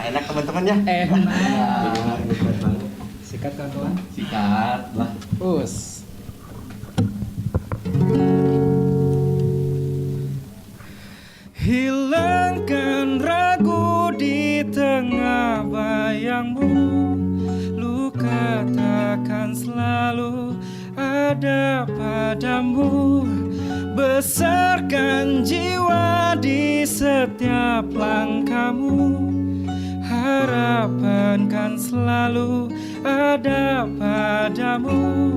enak teman-teman ya. Enak. Sikat kawan-kawan. Sikat lah. Us. Hilangkan ragu di tengah bayangmu. Luka takkan selalu ada padamu. Besarkan jiwa di setiap langkahmu. Harapan kan selalu ada padamu.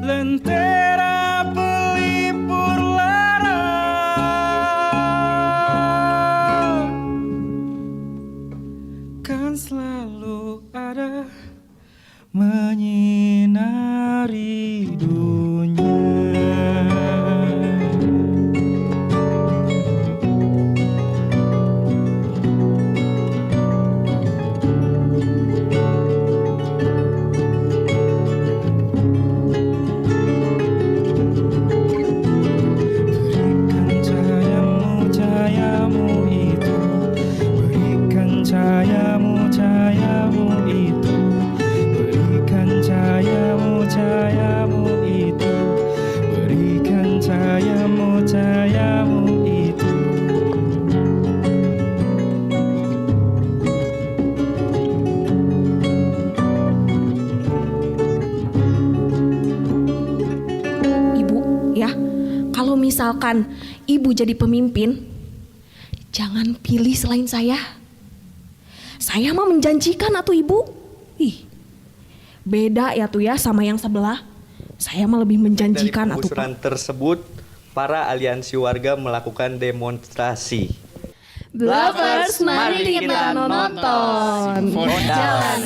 Lentera pelipur lara kan selalu ada menyinari dunia. Misalkan ibu jadi pemimpin, jangan pilih selain saya. Saya mah menjanjikan atuh ibu. Ih, beda ya tuh ya sama yang sebelah. Saya mah lebih menjanjikan atuh. Dari penggusuran tersebut, para aliansi warga melakukan demonstrasi. Bluffers, mari kita nonton. Jalan.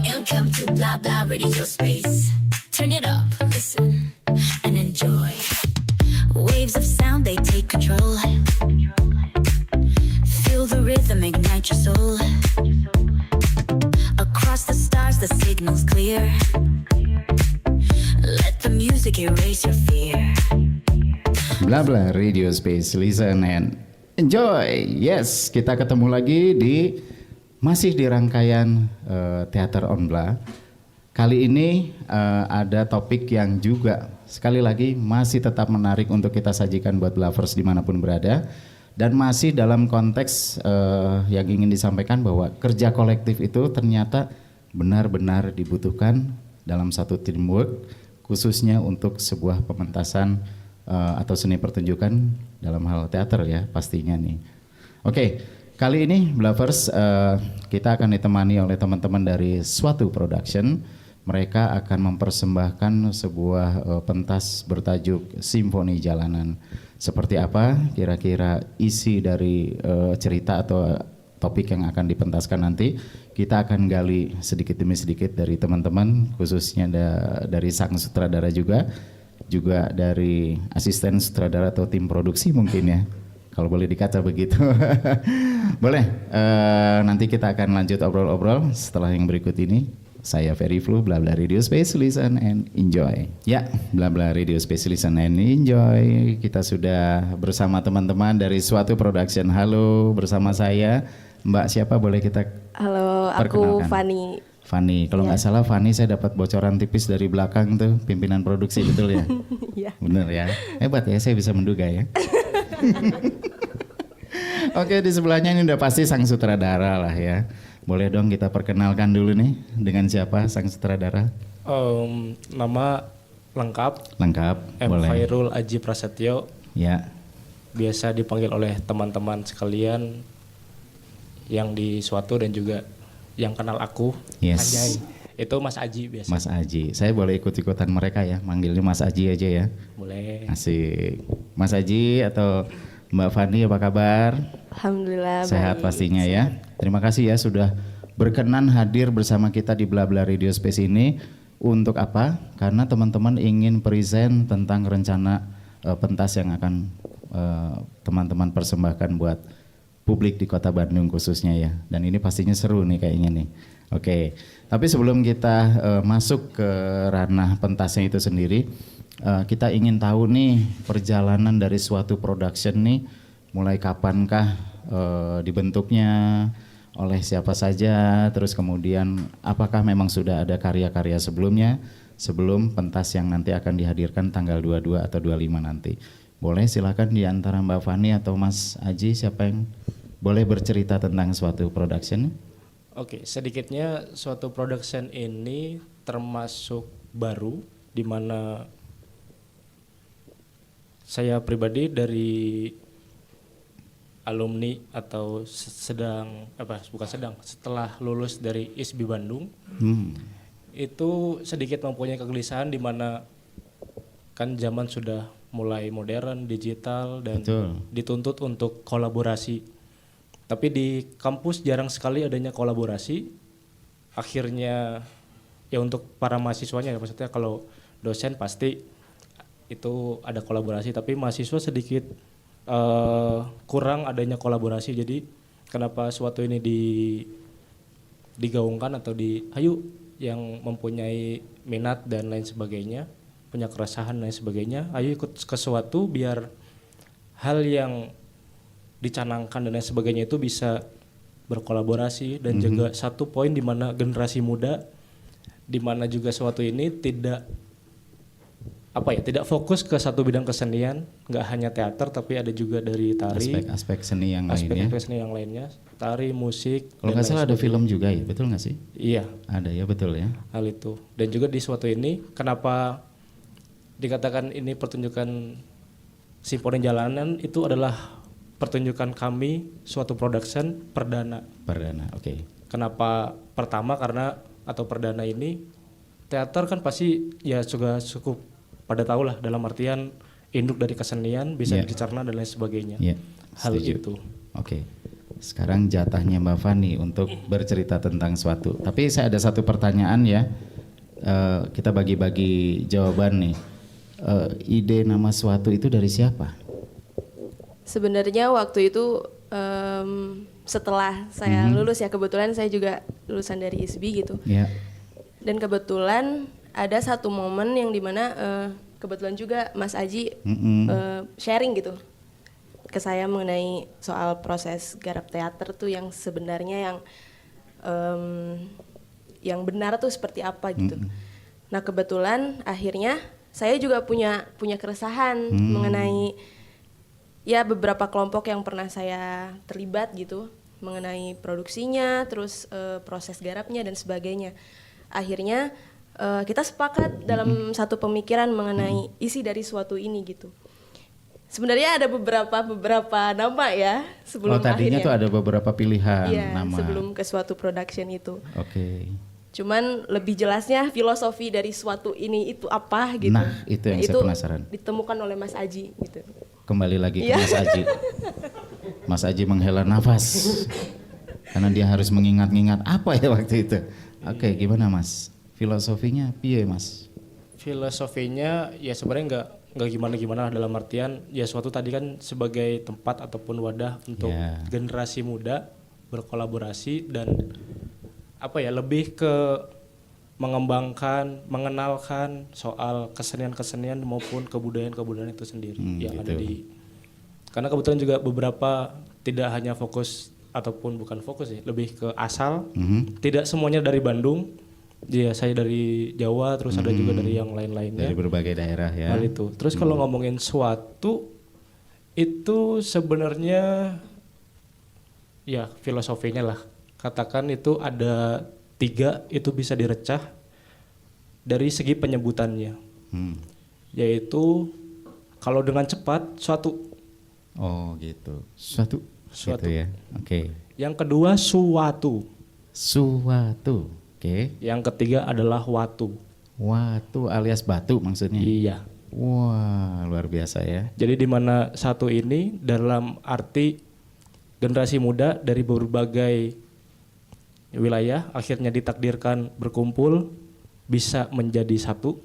Welcome to Blah Blah Radio Space. Turn it up, listen and enjoy. Waves of sound, they take control. Feel the rhythm, ignite your soul. Across the stars, the signal's clear. Let the music erase your fear. Blah Blah Radio Space, listen and enjoy. Yes, kita ketemu lagi masih di rangkaian Teater on Blah. Kali ini ada topik yang juga sekali lagi masih tetap menarik untuk kita sajikan buat lovers dimanapun berada. Dan masih dalam konteks yang ingin disampaikan bahwa kerja kolektif itu ternyata benar-benar dibutuhkan dalam satu teamwork, khususnya untuk sebuah pementasan atau seni pertunjukan dalam hal teater ya pastinya nih. Oke, kali ini lovers kita akan ditemani oleh teman-teman dari Suatu Production. Mereka akan mempersembahkan sebuah pentas bertajuk Simfoni Jalanan. Seperti apa kira-kira isi dari cerita atau topik yang akan dipentaskan nanti? Kita akan gali sedikit demi sedikit dari teman-teman, khususnya dari sang sutradara juga dari asisten sutradara atau tim produksi mungkin ya. Kalau boleh dikata begitu. Boleh, nanti kita akan lanjut obrol-obrol setelah yang berikut ini. Saya Ferry Flu, Blah Blah Radio Space, listen and enjoy. Ya, Blah Blah Radio Space, listen and enjoy. Kita sudah bersama teman-teman dari Suatu Production. Halo, bersama saya Mbak siapa boleh kita Halo, aku Fani. Fani, kalau nggak salah Fani saya dapat bocoran tipis dari belakang tuh pimpinan produksi betul ya? Iya. Bener ya, hebat ya saya bisa menduga ya. Oke, di sebelahnya ini udah pasti sang sutradara lah ya. Boleh dong kita perkenalkan dulu nih dengan siapa sang sutradara? Nama lengkap M. Boleh. Khairul Aji Prasetyo. Ya. Biasa dipanggil oleh teman-teman sekalian yang di Suatu dan juga yang kenal aku. Yes. Anjay. Itu Mas Aji biasa. Mas Aji, saya boleh ikut-ikutan mereka ya, manggilnya Mas Aji aja ya. Boleh. Asik. Mas Aji atau Mbak Fani apa kabar? Alhamdulillah Sehat baik. pastinya ya. Terima kasih ya sudah berkenan hadir bersama kita di Blah Blah Radio Space ini. Untuk apa? Karena teman-teman ingin present tentang rencana pentas yang akan teman-teman persembahkan buat publik di Kota Bandung khususnya ya. Dan ini pastinya seru nih kayaknya nih. Oke, tapi sebelum kita masuk ke ranah pentasnya itu sendiri, kita ingin tahu nih perjalanan dari Suatu Production nih mulai kapankah dibentuknya, oleh siapa saja, terus kemudian apakah memang sudah ada karya-karya sebelumnya sebelum pentas yang nanti akan dihadirkan tanggal 22 atau 25 nanti. Boleh silakan di antara Mbak Fani atau Mas Aji, siapa yang boleh bercerita tentang suatu production? Oke, sedikitnya suatu production ini termasuk baru, di mana saya pribadi dari alumni atau setelah lulus dari ISBI Bandung, itu sedikit mempunyai kegelisahan di mana kan zaman sudah mulai modern, digital, dan Betul. dituntut untuk kolaborasi. Tapi di kampus jarang sekali adanya kolaborasi. Akhirnya ya untuk para mahasiswanya, ya maksudnya kalau dosen pasti itu ada kolaborasi, tapi mahasiswa sedikit kurang adanya kolaborasi. Jadi kenapa suatu ini digaungkan atau ayo yang mempunyai minat dan lain sebagainya, punya keresahan dan lain sebagainya, ayo ikut ke suatu biar hal yang dicanangkan dan lain sebagainya itu bisa berkolaborasi. Dan juga satu poin di mana generasi muda, di mana juga suatu ini tidak fokus ke satu bidang kesenian, nggak hanya teater tapi ada juga dari tari, Aspek-aspek seni yang lainnya. aspek seni yang lainnya, tari, musik. Kalau nggak salah ada film juga ya, betul nggak sih? Iya, Ada ya, betul ya. hal itu. Dan juga di suatu ini, kenapa dikatakan ini pertunjukan Simfoni Jalanan, itu adalah pertunjukan kami suatu production perdana. Perdana, oke. Kenapa pertama? Karena atau perdana ini teater kan pasti ya juga cukup pada tahu lah, dalam artian induk dari kesenian bisa Iya. dicerna dan lain sebagainya. Iya, Hal setuju. itu. Oke. Sekarang jatahnya Mbak Fani untuk bercerita tentang suatu. Tapi saya ada satu pertanyaan ya. Kita bagi-bagi jawaban nih. Ide nama suatu itu dari siapa? Sebenarnya waktu itu setelah saya lulus ya, kebetulan saya juga lulusan dari ISBI gitu. Ya. Dan kebetulan ada satu momen yang dimana kebetulan juga Mas Aji sharing gitu ke saya mengenai soal proses garap teater tuh yang sebenarnya yang benar tuh seperti apa gitu. Nah kebetulan akhirnya saya juga punya keresahan mengenai ya beberapa kelompok yang pernah saya terlibat gitu, mengenai produksinya, terus proses garapnya dan sebagainya. Akhirnya kita sepakat dalam satu pemikiran mengenai isi dari suatu ini gitu. Sebenarnya ada beberapa nama ya sebelum tadinya akhirnya. tuh ada beberapa pilihan Iya, nama. sebelum ke suatu production itu. Oke. Cuman lebih jelasnya filosofi dari suatu ini itu apa gitu. Nah, itu yang saya penasaran. Ditemukan oleh Mas Aji gitu. Kembali lagi ke Iya. Mas Aji. Mas Aji menghela nafas karena dia harus mengingat-ingat apa ya waktu itu. Oke, gimana Mas? Filosofinya piye Mas? Filosofinya ya sebenarnya nggak gimana-gimana lah, dalam artian ya suatu tadi kan sebagai tempat ataupun wadah untuk Ya. generasi muda berkolaborasi dan lebih ke mengembangkan, mengenalkan soal kesenian-kesenian maupun kebudayaan-kebudayaan itu sendiri yang ada gitu. karena kebetulan juga beberapa tidak hanya fokus ataupun bukan fokus ya, lebih ke asal. Tidak semuanya dari Bandung. Ya saya dari Jawa, terus ada juga dari yang lain-lainnya. Dari berbagai daerah ya. Hal itu. Terus kalau ngomongin suatu itu sebenarnya ya filosofinya lah. Katakan itu ada 3, itu bisa direcah dari segi penyebutannya. Yaitu kalau dengan cepat suatu. Oh gitu. Suatu. Suatu. Gitu ya. Oke. Yang kedua suatu. Suatu. Oke. Yang ketiga adalah watu. Watu alias batu maksudnya. Iya. Wah, luar biasa ya. Jadi di mana satu ini dalam arti generasi muda dari berbagai wilayah akhirnya ditakdirkan berkumpul bisa menjadi satu,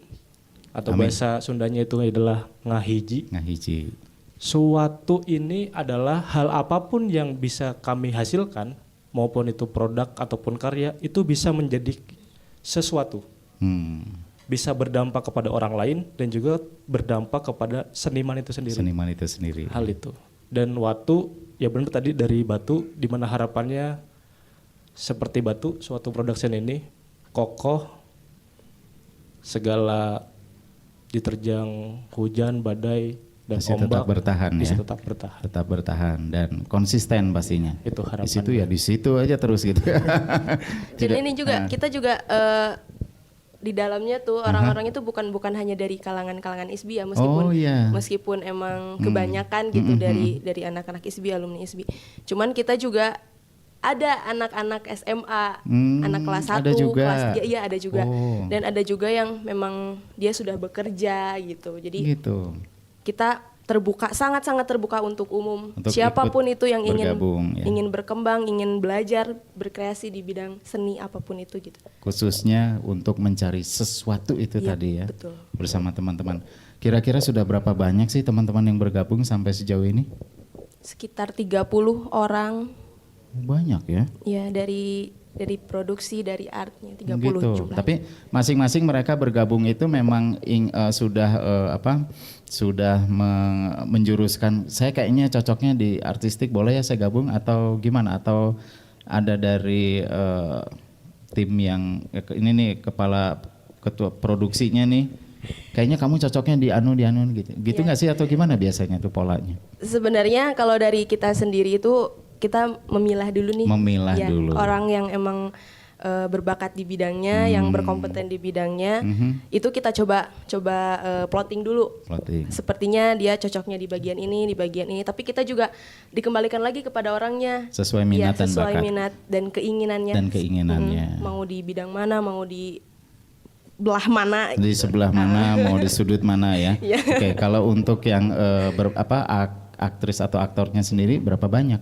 atau Amin. bahasa Sundanya itu adalah ngahiji. Ngahiji. Suatu ini adalah hal apapun yang bisa kami hasilkan, maupun itu produk ataupun karya, itu bisa menjadi sesuatu. Bisa berdampak kepada orang lain dan juga berdampak kepada seniman itu sendiri. Seniman itu sendiri. Hal itu. Dan watu ya benar tadi dari batu, di mana harapannya seperti batu, suatu production ini kokoh, segala diterjang hujan, badai dan Masih ombak tetap bertahan bisa ya. tetap bertahan. Tetap bertahan dan konsisten pastinya. Itu harapan. Di situ ya di situ aja terus gitu. Dan ini juga kita juga di dalamnya tuh orang-orang itu bukan hanya dari kalangan ISBI ya, meskipun Oh, iya. meskipun emang kebanyakan gitu dari anak-anak ISBI, alumni ISBI. Cuman kita juga ada anak-anak SMA, anak kelas 1, ada juga. kelas 3, iya ada juga. Oh. Dan ada juga yang memang dia sudah bekerja gitu. Jadi Gitu. kita terbuka, sangat-sangat terbuka untuk umum. Untuk Siapapun ikut itu yang bergabung, ya. ingin berkembang, ingin belajar, berkreasi di bidang seni apapun itu gitu. Khususnya untuk mencari sesuatu itu Iya, tadi ya. betul. Bersama teman-teman. Kira-kira sudah berapa banyak sih teman-teman yang bergabung sampai sejauh ini? Sekitar 30 orang Banyak ya. ya dari produksi, dari artnya 30 Gitu. jumlah. Tapi masing-masing mereka bergabung itu memang sudah sudah menjuruskan. Saya kayaknya cocoknya di artistik, boleh ya saya gabung atau gimana? Atau ada dari tim yang ini nih ketua produksinya nih. Kayaknya kamu cocoknya di anu gitu. Gitu nggak sih atau gimana biasanya tuh polanya? Sebenarnya kalau dari kita sendiri itu kita memilah dulu nih. Memilah Ya, dulu. orang yang emang berbakat di bidangnya, yang berkompeten di bidangnya, itu kita coba plotting dulu. Plotting. Sepertinya dia cocoknya di bagian ini, tapi kita juga dikembalikan lagi kepada orangnya. Sesuai minat Iya, dan sesuai bakat. minat dan keinginannya. Dan keinginannya. Mau di bidang mana, mau di belah mana. Di sebelah mana, mau di sudut mana ya? Iya. Oke, kalau untuk yang aktris atau aktornya sendiri berapa banyak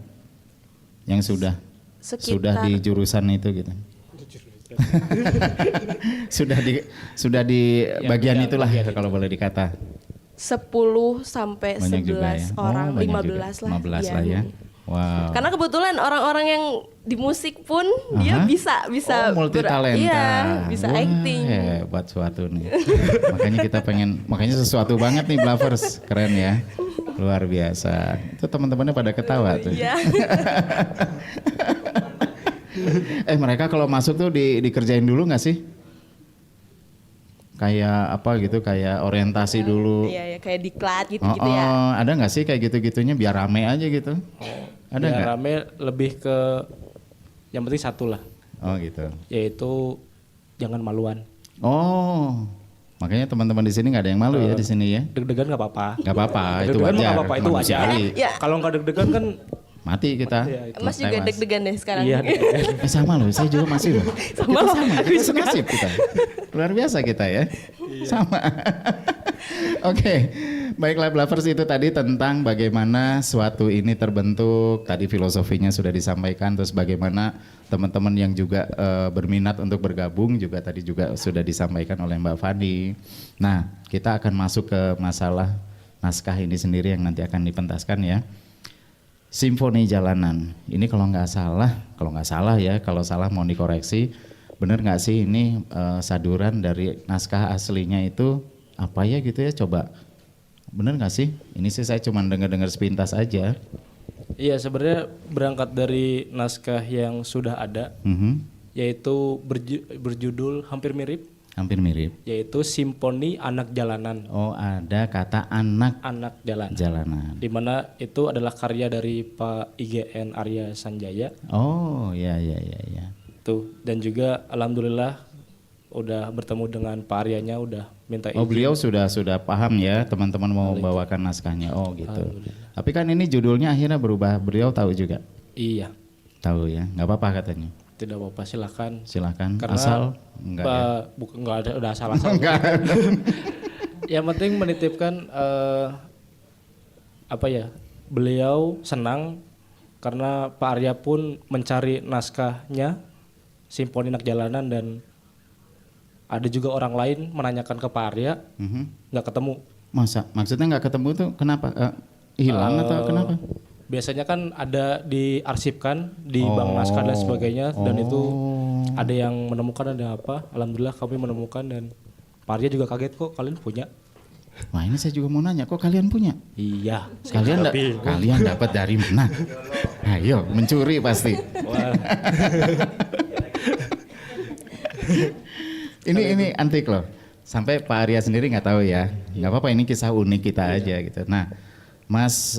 yang sudah di jurusan itu gitu? sudah di bagian itulah kalau boleh dikata. 10 sampai Banyak 11 juga ya. orang, Oh, banyak 15 juga. lah. 15 Iya. lah ya. Wow. Karena kebetulan orang-orang yang di musik pun dia Aha. bisa multi talenta. iya, bisa Wah, acting. Hebat suatu nih. makanya sesuatu banget nih Blavers. Keren ya. Luar biasa. Itu teman-temannya pada ketawa tuh. Iya. Mereka kalau masuk tuh dikerjain dulu nggak sih? Kayak apa gitu, kayak orientasi dulu. Iya, ya, kayak diklat gitu-gitu ya. Ada nggak sih kayak gitu-gitunya biar rame aja gitu? Ada Biar nggak? rame lebih ke yang penting satu lah, Oh gitu. yaitu jangan maluan. Oh, makanya teman-teman di sini nggak ada yang malu ya di sini ya? Deg-degan nggak apa-apa. Nggak apa-apa, itu Deg-degan mah wajar. nggak apa-apa, itu wajar. manusiawi. Ya. Kalau nggak deg-degan kan Mati kita. Iya, itu. Mas juga Tewas. deg-degan deh sekarang. iya deg-degan. Sama loh, saya juga masih loh. Sama loh, aku Kita juga. senasib kita. Luar biasa kita ya. Iya. Sama. Oke, baiklah Blavers, itu tadi tentang bagaimana suatu ini terbentuk. Tadi filosofinya sudah disampaikan, terus bagaimana teman-teman yang juga berminat untuk bergabung juga tadi juga sudah disampaikan oleh Mbak Fani. Nah, kita akan masuk ke masalah naskah ini sendiri yang nanti akan dipentaskan ya. Simfoni Jalanan. Ini kalau nggak salah ya, kalau salah mau dikoreksi. Bener nggak sih ini saduran dari naskah aslinya itu apa ya gitu ya? Coba bener nggak sih? Ini sih saya cuma dengar sepintas aja. Iya, sebenarnya berangkat dari naskah yang sudah ada, yaitu berjudul hampir mirip, yaitu Simfoni Anak Jalanan. Oh, ada kata anak Jalanan. jalanan. Di mana itu adalah karya dari Pak IGN Arya Sanjaya. Oh, ya. Tuh, dan juga alhamdulillah udah bertemu dengan Pak Aryanya, udah minta izin. Oh, beliau sudah paham ya, teman-teman mau bawakan naskahnya. Oh, gitu. Tapi kan ini judulnya akhirnya berubah. Beliau tahu juga. Iya, Tahu ya. Nggak apa-apa katanya. tidak apa-apa, silakan. Silakan. Karena Asal enggak ya. bukan enggak ada, udah salah-salah. Enggak. Yang penting menitipkan beliau senang karena Pak Arya pun mencari naskahnya Simfoni Anak Jalanan, dan ada juga orang lain menanyakan ke Pak Arya, nggak ketemu. Masa? Maksudnya nggak ketemu tuh kenapa? Hilang atau kenapa? Biasanya kan ada diarsipkan di bank naskah dan sebagainya, dan itu ada yang menemukan, ada apa. Alhamdulillah kami menemukan, dan Pak Arya juga kaget, kok kalian punya. Wah, ini saya juga mau nanya, kok kalian punya? Iya. Kalian dapat dari mana? Ayo, mencuri pasti. Wah. Ini antik loh. Sampai Pak Arya sendiri nggak tahu ya. Nggak apa-apa, ini kisah unik kita aja gitu. Nah, Mas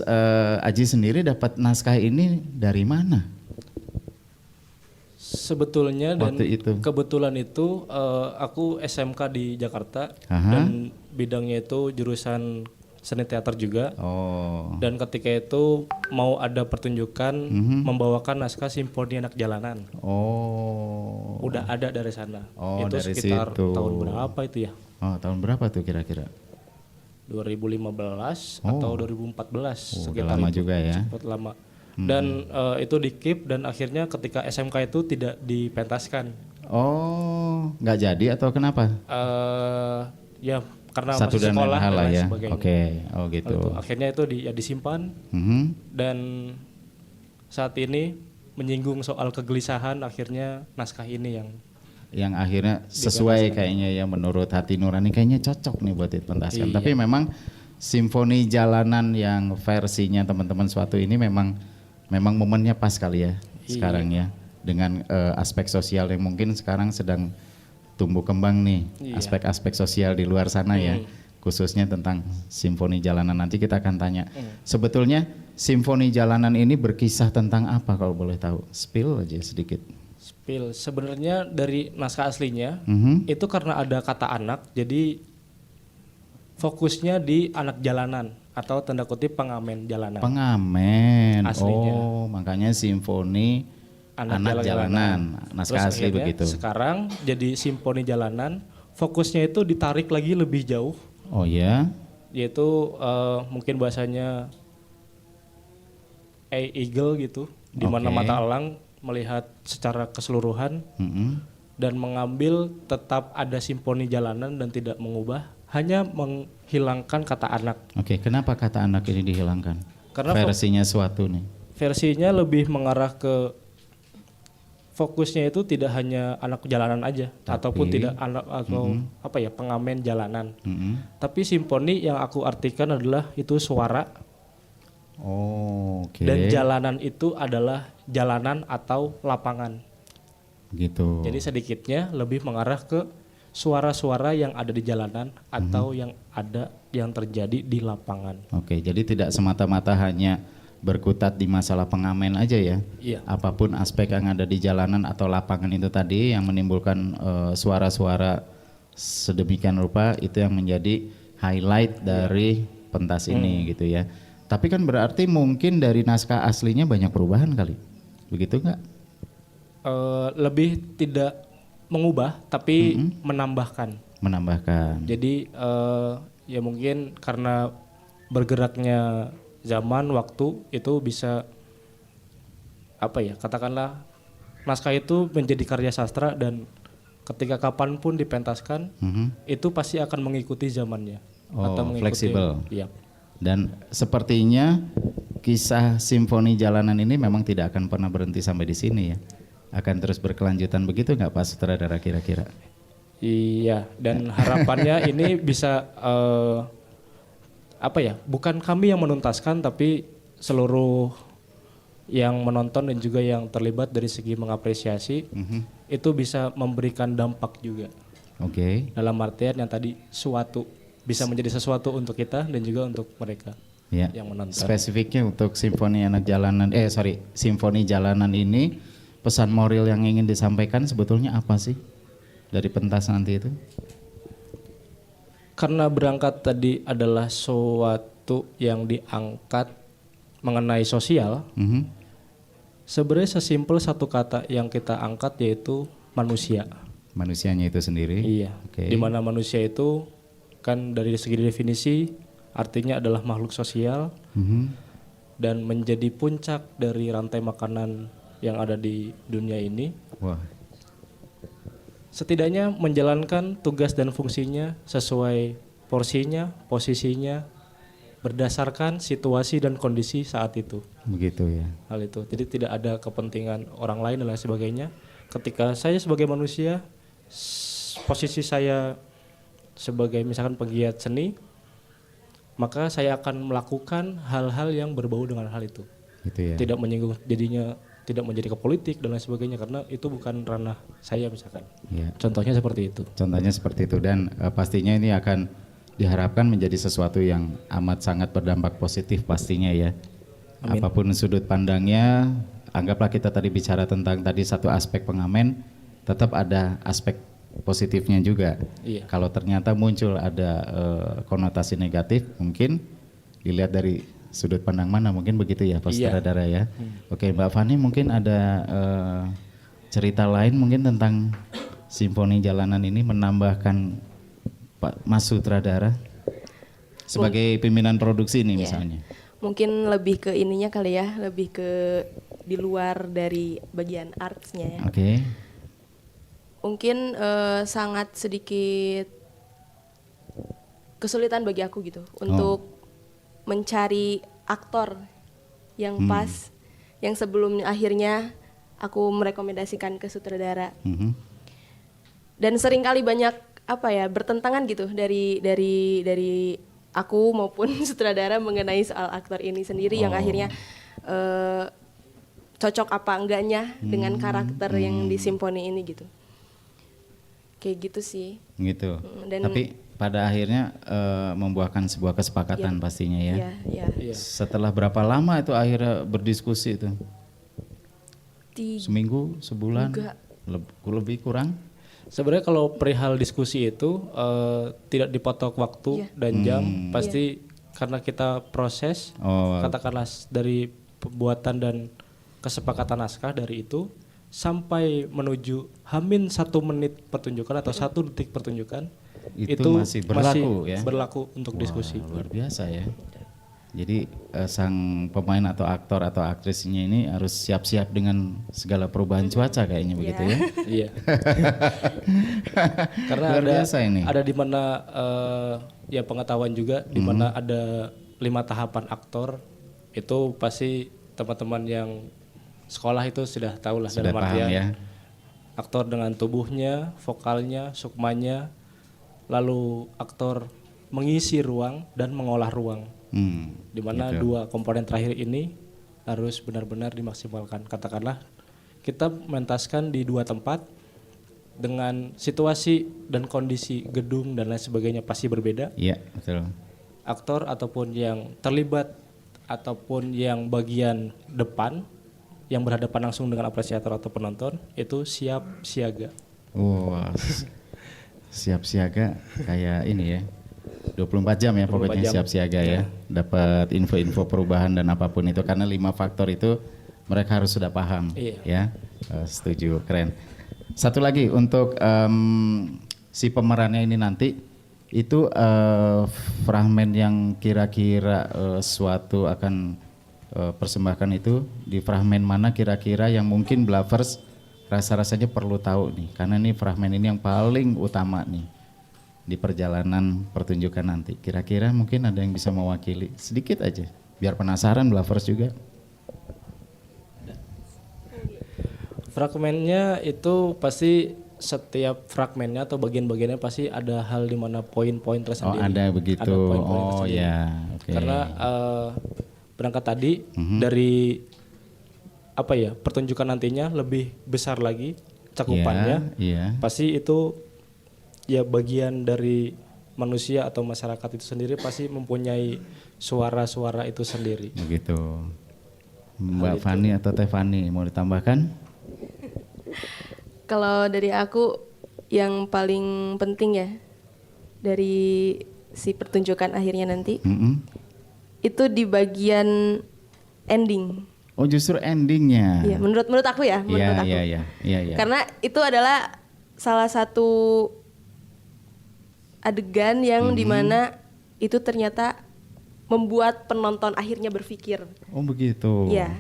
Aji sendiri dapat naskah ini dari mana? Sebetulnya dan Waktu itu. kebetulan itu aku SMK di Jakarta Aha. dan bidangnya itu jurusan seni teater juga. Oh. Dan ketika itu mau ada pertunjukan membawakan naskah Simfoni Anak Jalanan. Oh. Udah ada dari sana. Oh, Itu dari sekitar situ. tahun berapa itu ya? Oh, tahun berapa tuh kira-kira? 2015 Oh. atau 2014 Oh, udah sekitar lama itu. juga ya. Cukup lama. Dan itu di keep dan akhirnya ketika SMK itu tidak dipentaskan. Oh, nggak jadi atau kenapa? Ya karena Satu masih dan lain sekolah hal dan lah lain ya. sebagainya. Oke, oh gitu. Itu, akhirnya itu disimpan Mhm. dan saat ini menyinggung soal kegelisahan, akhirnya naskah ini Yang akhirnya sesuai kayaknya ya menurut hati nurani, kayaknya cocok nih buat dipentaskan. Iya. Tapi memang Simfoni Jalanan yang versinya teman-teman suatu ini memang momennya pas kali ya sekarang ya, dengan aspek sosial yang mungkin sekarang sedang tumbuh kembang nih, Iya. aspek-aspek sosial di luar sana ya, khususnya tentang Simfoni Jalanan. Nanti kita akan tanya. Sebetulnya Simfoni Jalanan ini berkisah tentang apa kalau boleh tahu? Spill aja sedikit. spill. Sebenarnya dari naskah aslinya Mhm. itu karena ada kata anak, jadi fokusnya di anak jalanan atau tanda kutip pengamen jalanan. Pengamen. Aslinya. Oh, makanya Simfoni Anak Jalanan. Naskah Terus asli akhirnya begitu. Sekarang jadi Simfoni Jalanan, fokusnya itu ditarik lagi lebih jauh, Oh ya. yaitu mungkin bahasanya eagle gitu, di mana Oke. mata elang melihat secara keseluruhan Mm-mm. dan mengambil tetap ada simfoni jalanan dan tidak mengubah, hanya menghilangkan kata anak. Oke, kenapa kata anak ini dihilangkan? Karena Versinya suatu nih. versinya lebih mengarah ke fokusnya itu tidak hanya anak jalanan aja, ataupun tidak anak atau apa ya, pengamen jalanan. Mm-mm. Tapi simfoni yang aku artikan adalah itu suara, Oh, oke. dan jalanan itu adalah jalanan atau lapangan. Gitu. Jadi sedikitnya lebih mengarah ke suara-suara yang ada di jalanan atau yang terjadi di lapangan. Oke, jadi tidak semata-mata hanya berkutat di masalah pengamen aja ya. Iya. Apapun aspek yang ada di jalanan atau lapangan itu tadi yang menimbulkan suara-suara sedemikian rupa, itu yang menjadi highlight dari pentas ini gitu ya. Tapi kan berarti mungkin dari naskah aslinya banyak perubahan kali. Begitu nggak? Lebih tidak mengubah tapi menambahkan. Menambahkan. Jadi ya mungkin karena bergeraknya zaman waktu itu bisa apa ya, katakanlah naskah itu menjadi karya sastra dan ketika kapanpun dipentaskan itu pasti akan mengikuti zamannya. Oh, fleksibel. Iya. Dan sepertinya kisah Simfoni Jalanan ini memang tidak akan pernah berhenti sampai di sini ya. Akan terus berkelanjutan, begitu nggak Pak Sutradara kira-kira? Iya, dan harapannya ini bisa apa ya? Bukan kami yang menuntaskan, tapi seluruh yang menonton dan juga yang terlibat dari segi mengapresiasi itu bisa memberikan dampak juga. Oke. Dalam artian yang tadi suatu bisa menjadi sesuatu untuk kita dan juga untuk mereka Ya. yang menonton. Spesifiknya untuk Simfoni Anak Jalanan, Simfoni Jalanan ini, pesan moral yang ingin disampaikan sebetulnya apa sih dari pentas nanti itu? Karena berangkat tadi adalah suatu yang diangkat mengenai sosial, sebenarnya sesimpel satu kata yang kita angkat yaitu manusia. Manusianya itu sendiri. Iya. Oke. Di mana manusia itu kan dari segi definisi artinya adalah makhluk sosial dan menjadi puncak dari rantai makanan yang ada di dunia ini. Wah. Setidaknya menjalankan tugas dan fungsinya sesuai porsinya, posisinya, berdasarkan situasi dan kondisi saat itu. Begitu ya. Hal itu. Jadi tidak ada kepentingan orang lain dan lain sebagainya. Ketika saya sebagai manusia, posisi saya sebagai misalkan pegiat seni, maka saya akan melakukan hal-hal yang berbau dengan hal itu. Gitu ya. Tidak menyinggung, jadinya tidak menjadi ke politik dan lain sebagainya karena itu bukan ranah saya misalkan. Ya. Contohnya seperti itu. Contohnya seperti itu dan pastinya ini akan diharapkan menjadi sesuatu yang amat sangat berdampak positif pastinya ya. Amin. Apapun sudut pandangnya, anggaplah kita tadi bicara tentang tadi satu aspek pengamen, tetap ada aspek positifnya juga. Iya. Kalau ternyata muncul ada konotasi negatif, mungkin dilihat dari sudut pandang mana, mungkin begitu ya Pak Iya. Sutradara ya. Oke, Mbak Fani mungkin ada cerita lain mungkin tentang Simfoni Jalanan ini menambahkan Pak Mas Sutradara sebagai pimpinan produksi ini Iya. misalnya. Mungkin lebih ke ininya kali ya, lebih ke di luar dari bagian artsnya ya. Oke. Mungkin sangat sedikit kesulitan bagi aku gitu untuk mencari aktor yang pas, yang sebelumnya akhirnya aku merekomendasikan ke sutradara. Mhm. Dan seringkali banyak apa ya bertentangan gitu dari aku maupun sutradara mengenai soal aktor ini sendiri yang akhirnya cocok apa enggaknya dengan karakter yang di simfoni ini gitu. Kayak gitu sih. Gitu. Dan Tapi pada akhirnya membuahkan sebuah kesepakatan Iya. pastinya ya. ya, ya. Iya. Setelah berapa lama itu akhirnya berdiskusi itu? Tiga- Seminggu, sebulan? Enggak. Lebih kurang? Sebenarnya kalau perihal diskusi itu tidak dipotok waktu Iya. dan jam, pasti karena kita proses, Oh. katakanlah dari pembuatan dan kesepakatan naskah dari itu sampai menuju hamin 1 menit pertunjukan atau 1 detik pertunjukan Itu masih berlaku ya? berlaku untuk diskusi. Wah, luar biasa ya. Jadi sang pemain atau aktor atau aktrisnya ini harus siap-siap dengan segala perubahan cuaca kayaknya begitu ya. Iya. Karena Luar ada biasa ini. ada di mana ya pengetahuan juga di mana ada 5 tahapan aktor itu pasti teman-teman yang sekolah itu sudah tahu lah Sudah dalam paham artian ya. aktor dengan tubuhnya, vokalnya, sukmanya, lalu aktor mengisi ruang dan mengolah ruang. Di mana gitu. 2 komponen terakhir ini harus benar-benar dimaksimalkan. Katakanlah kita mentaskan di 2 tempat dengan situasi dan kondisi gedung dan lain sebagainya pasti berbeda. Iya, betul. Aktor ataupun yang terlibat ataupun yang bagian depan yang berhadapan langsung dengan apresiator atau penonton itu siap siaga. Wah. Siap siaga kayak ini ya. 24 jam ya 24 pokoknya jam. siap siaga ya. Dapat info-info perubahan dan apapun itu karena 5 faktor itu mereka harus sudah paham Iya. ya. Setuju, keren. Satu lagi untuk si pemerannya ini nanti itu fragmen yang kira-kira suatu akan persembahkan itu di fragmen mana kira-kira yang mungkin Blavers rasa-rasanya perlu tahu nih karena ini fragmen ini yang paling utama nih di perjalanan pertunjukan nanti. Kira-kira mungkin ada yang bisa mewakili sedikit aja biar penasaran Blavers juga. Fragmennya itu pasti setiap fragmennya atau bagian-bagiannya pasti ada hal di mana poin-poin Oh tersendiri. ada begitu. Ada poin-poin Oh tersendiri. ya, oke. Karena berangkat tadi dari apa ya pertunjukan nantinya lebih besar lagi cakupannya. Iya. Pasti itu ya bagian dari manusia atau masyarakat itu sendiri pasti mempunyai suara-suara itu sendiri. Begitu. Mbak Fani atau Teh Fani mau ditambahkan? Kalau dari aku yang paling penting ya dari si pertunjukan akhirnya nanti Mm-mm. itu di bagian ending. Oh justru endingnya. Iya, menurut aku ya, menurut Iya aku. iya. Karena itu adalah salah satu adegan yang dimana itu ternyata membuat penonton akhirnya berpikir. Oh begitu. Iya.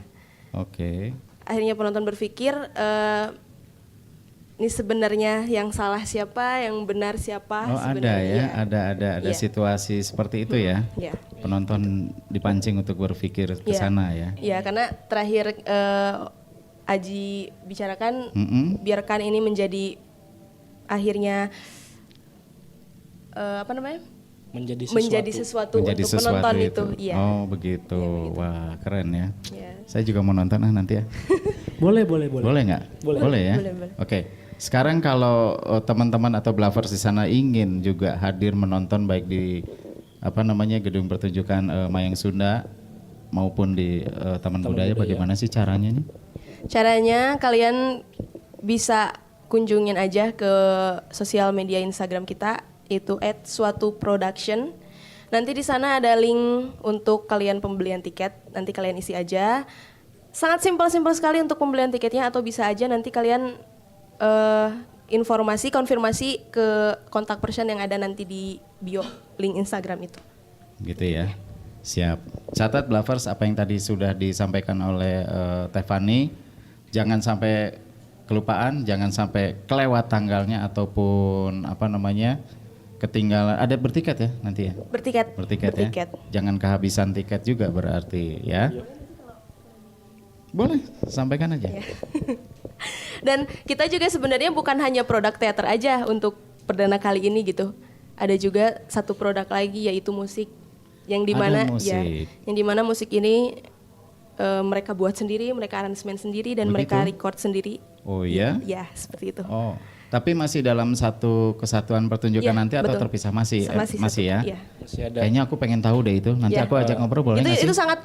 Oke. Akhirnya penonton berpikir ini sebenarnya yang salah siapa, yang benar siapa. Oh ada sebenarnya. ya, ada Iya. situasi seperti itu ya. Iya. Penonton dipancing untuk berpikir ke Iya. sana ya. Iya, karena terakhir Aji bicarakan Mm-mm. biarkan ini menjadi akhirnya apa namanya? Menjadi sesuatu. Untuk penonton itu. Iya. Oh begitu. Wah keren ya. Iya. Saya juga mau nonton nanti ya. Boleh. Boleh nggak? Boleh. ya. Boleh. Oke. Sekarang kalau teman-teman atau bluffers di sana ingin juga hadir menonton baik di gedung pertunjukan Mayang Sunda maupun di Taman Budaya, bagaimana sih caranya nih? Caranya kalian bisa kunjungin aja ke sosial media Instagram kita, itu @suatu_production. Nanti di sana ada link untuk kalian pembelian tiket. Nanti kalian isi aja. Sangat simpel sekali untuk pembelian tiketnya, atau bisa aja nanti kalian konfirmasi ke kontak person yang ada nanti di bio link Instagram itu. Gitu ya. Siap. Catat bluffers apa yang tadi sudah disampaikan oleh Tefani. Jangan sampai kelupaan, jangan sampai kelewat tanggalnya ataupun ketinggalan. Ada bertiket ya nanti ya? Bertiket ya. Jangan kehabisan tiket juga berarti ya. Boleh, sampaikan aja. Dan kita juga sebenarnya bukan hanya produk teater aja untuk perdana kali ini gitu. Ada juga satu produk lagi, yaitu musik. Yang dimana musik ini mereka buat sendiri, mereka aransemen sendiri, dan mereka record sendiri. Oh iya? Ya, seperti itu. Oh, tapi masih dalam satu kesatuan pertunjukan nanti atau betul. terpisah? Masih ya? Iya. Masih ada. Kayaknya aku pengen tahu deh itu. Nanti aku ajak ngobrol, boleh nggak sih? Itu sangat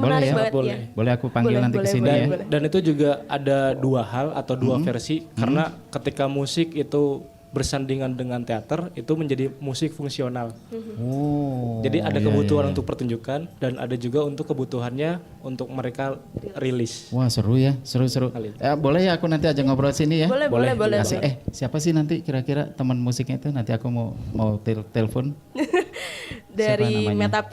menarik banget. Boleh. Ya. Boleh aku panggil nanti ke sini ya? Dan itu juga ada dua hal atau dua versi, karena ketika musik itu bersandingan dengan teater, itu menjadi musik fungsional. Oh. Jadi ada kebutuhan untuk pertunjukan, dan ada juga untuk kebutuhannya untuk mereka rilis. Wah, seru ya, seru. Boleh ya aku nanti ajak ngobrol sini ya? Boleh. Siapa sih nanti kira-kira teman musiknya itu? Nanti aku mau telepon. Dari Siapa namanya?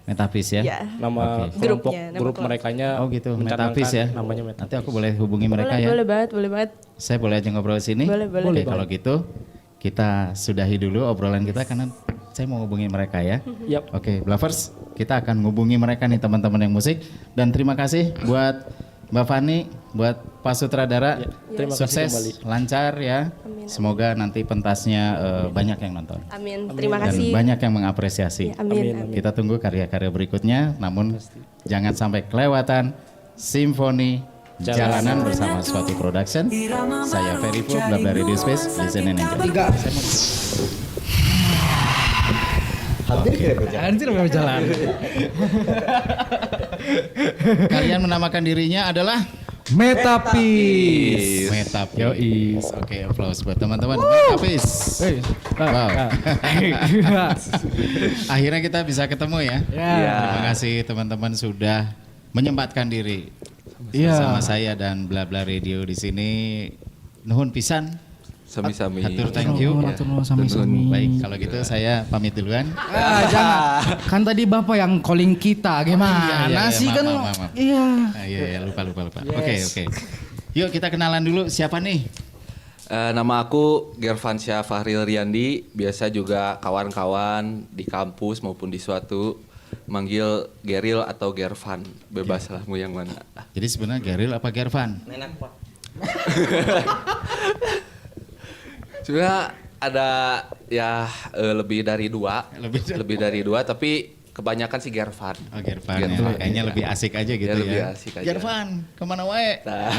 Metapis. Ya? Ya. Nama Oke. kelompok Grupnya, nama grup kelompok. merekanya. Oh gitu, mencanangkan Metapis ya? Namanya Metapis. Nanti aku boleh hubungi mereka ya? Boleh banget. Saya boleh aja ngobrol sini? Boleh. Oke, kalau gitu kita sudahi dulu obrolan kita karena saya mau hubungi mereka ya. Yap. Oke, Bluffers, kita akan hubungi mereka nih teman-teman yang musik, dan terima kasih buat Mbak Fani, buat Pak Sutradara. Terima kasih Sukses, kembali. lancar ya. Semoga nanti pentasnya banyak yang nonton. Amin. Terima Dan kasih. banyak yang mengapresiasi. Amin. Kita tunggu karya-karya berikutnya, namun jangan sampai kelewatan Simfoni Jalanan bersama Suatu Production. Saya Ferry Fu, Blabla Radio Space, listen and enjoy. Hadir berjalan. Kalian menamakan dirinya adalah Metapis. Metapis. Oke, applause buat teman-teman. Metapis. Wow. Akhirnya kita bisa ketemu ya. Terima kasih teman-teman sudah menyempatkan diri bersama saya dan Blabla Radio di sini. Nuhun pisan. Sami-sami. Hatur thank you. Sami-sami. Baik, kalau gitu saya pamit duluan. Jangan. Kan tadi Bapak yang calling kita, gimana Iya, sih kan? maaf. Iya. Iya, lupa. Oke. Yuk kita kenalan dulu, siapa nih? Nama aku Gervansyah Fahril Riyandi, biasa juga kawan-kawan di kampus maupun di Suatu manggil Geril atau Gervan, bebas lah mau yang mana. Jadi sebenarnya Geril apa Gervan? Enak Pak. Sebenarnya ada ya lebih dari dua, tapi kebanyakan sih Gervan. Oh Gervan ya, kayaknya lebih asik aja gitu Ya, ya. lebih asik aja. Gervan, kemana wae? Nah,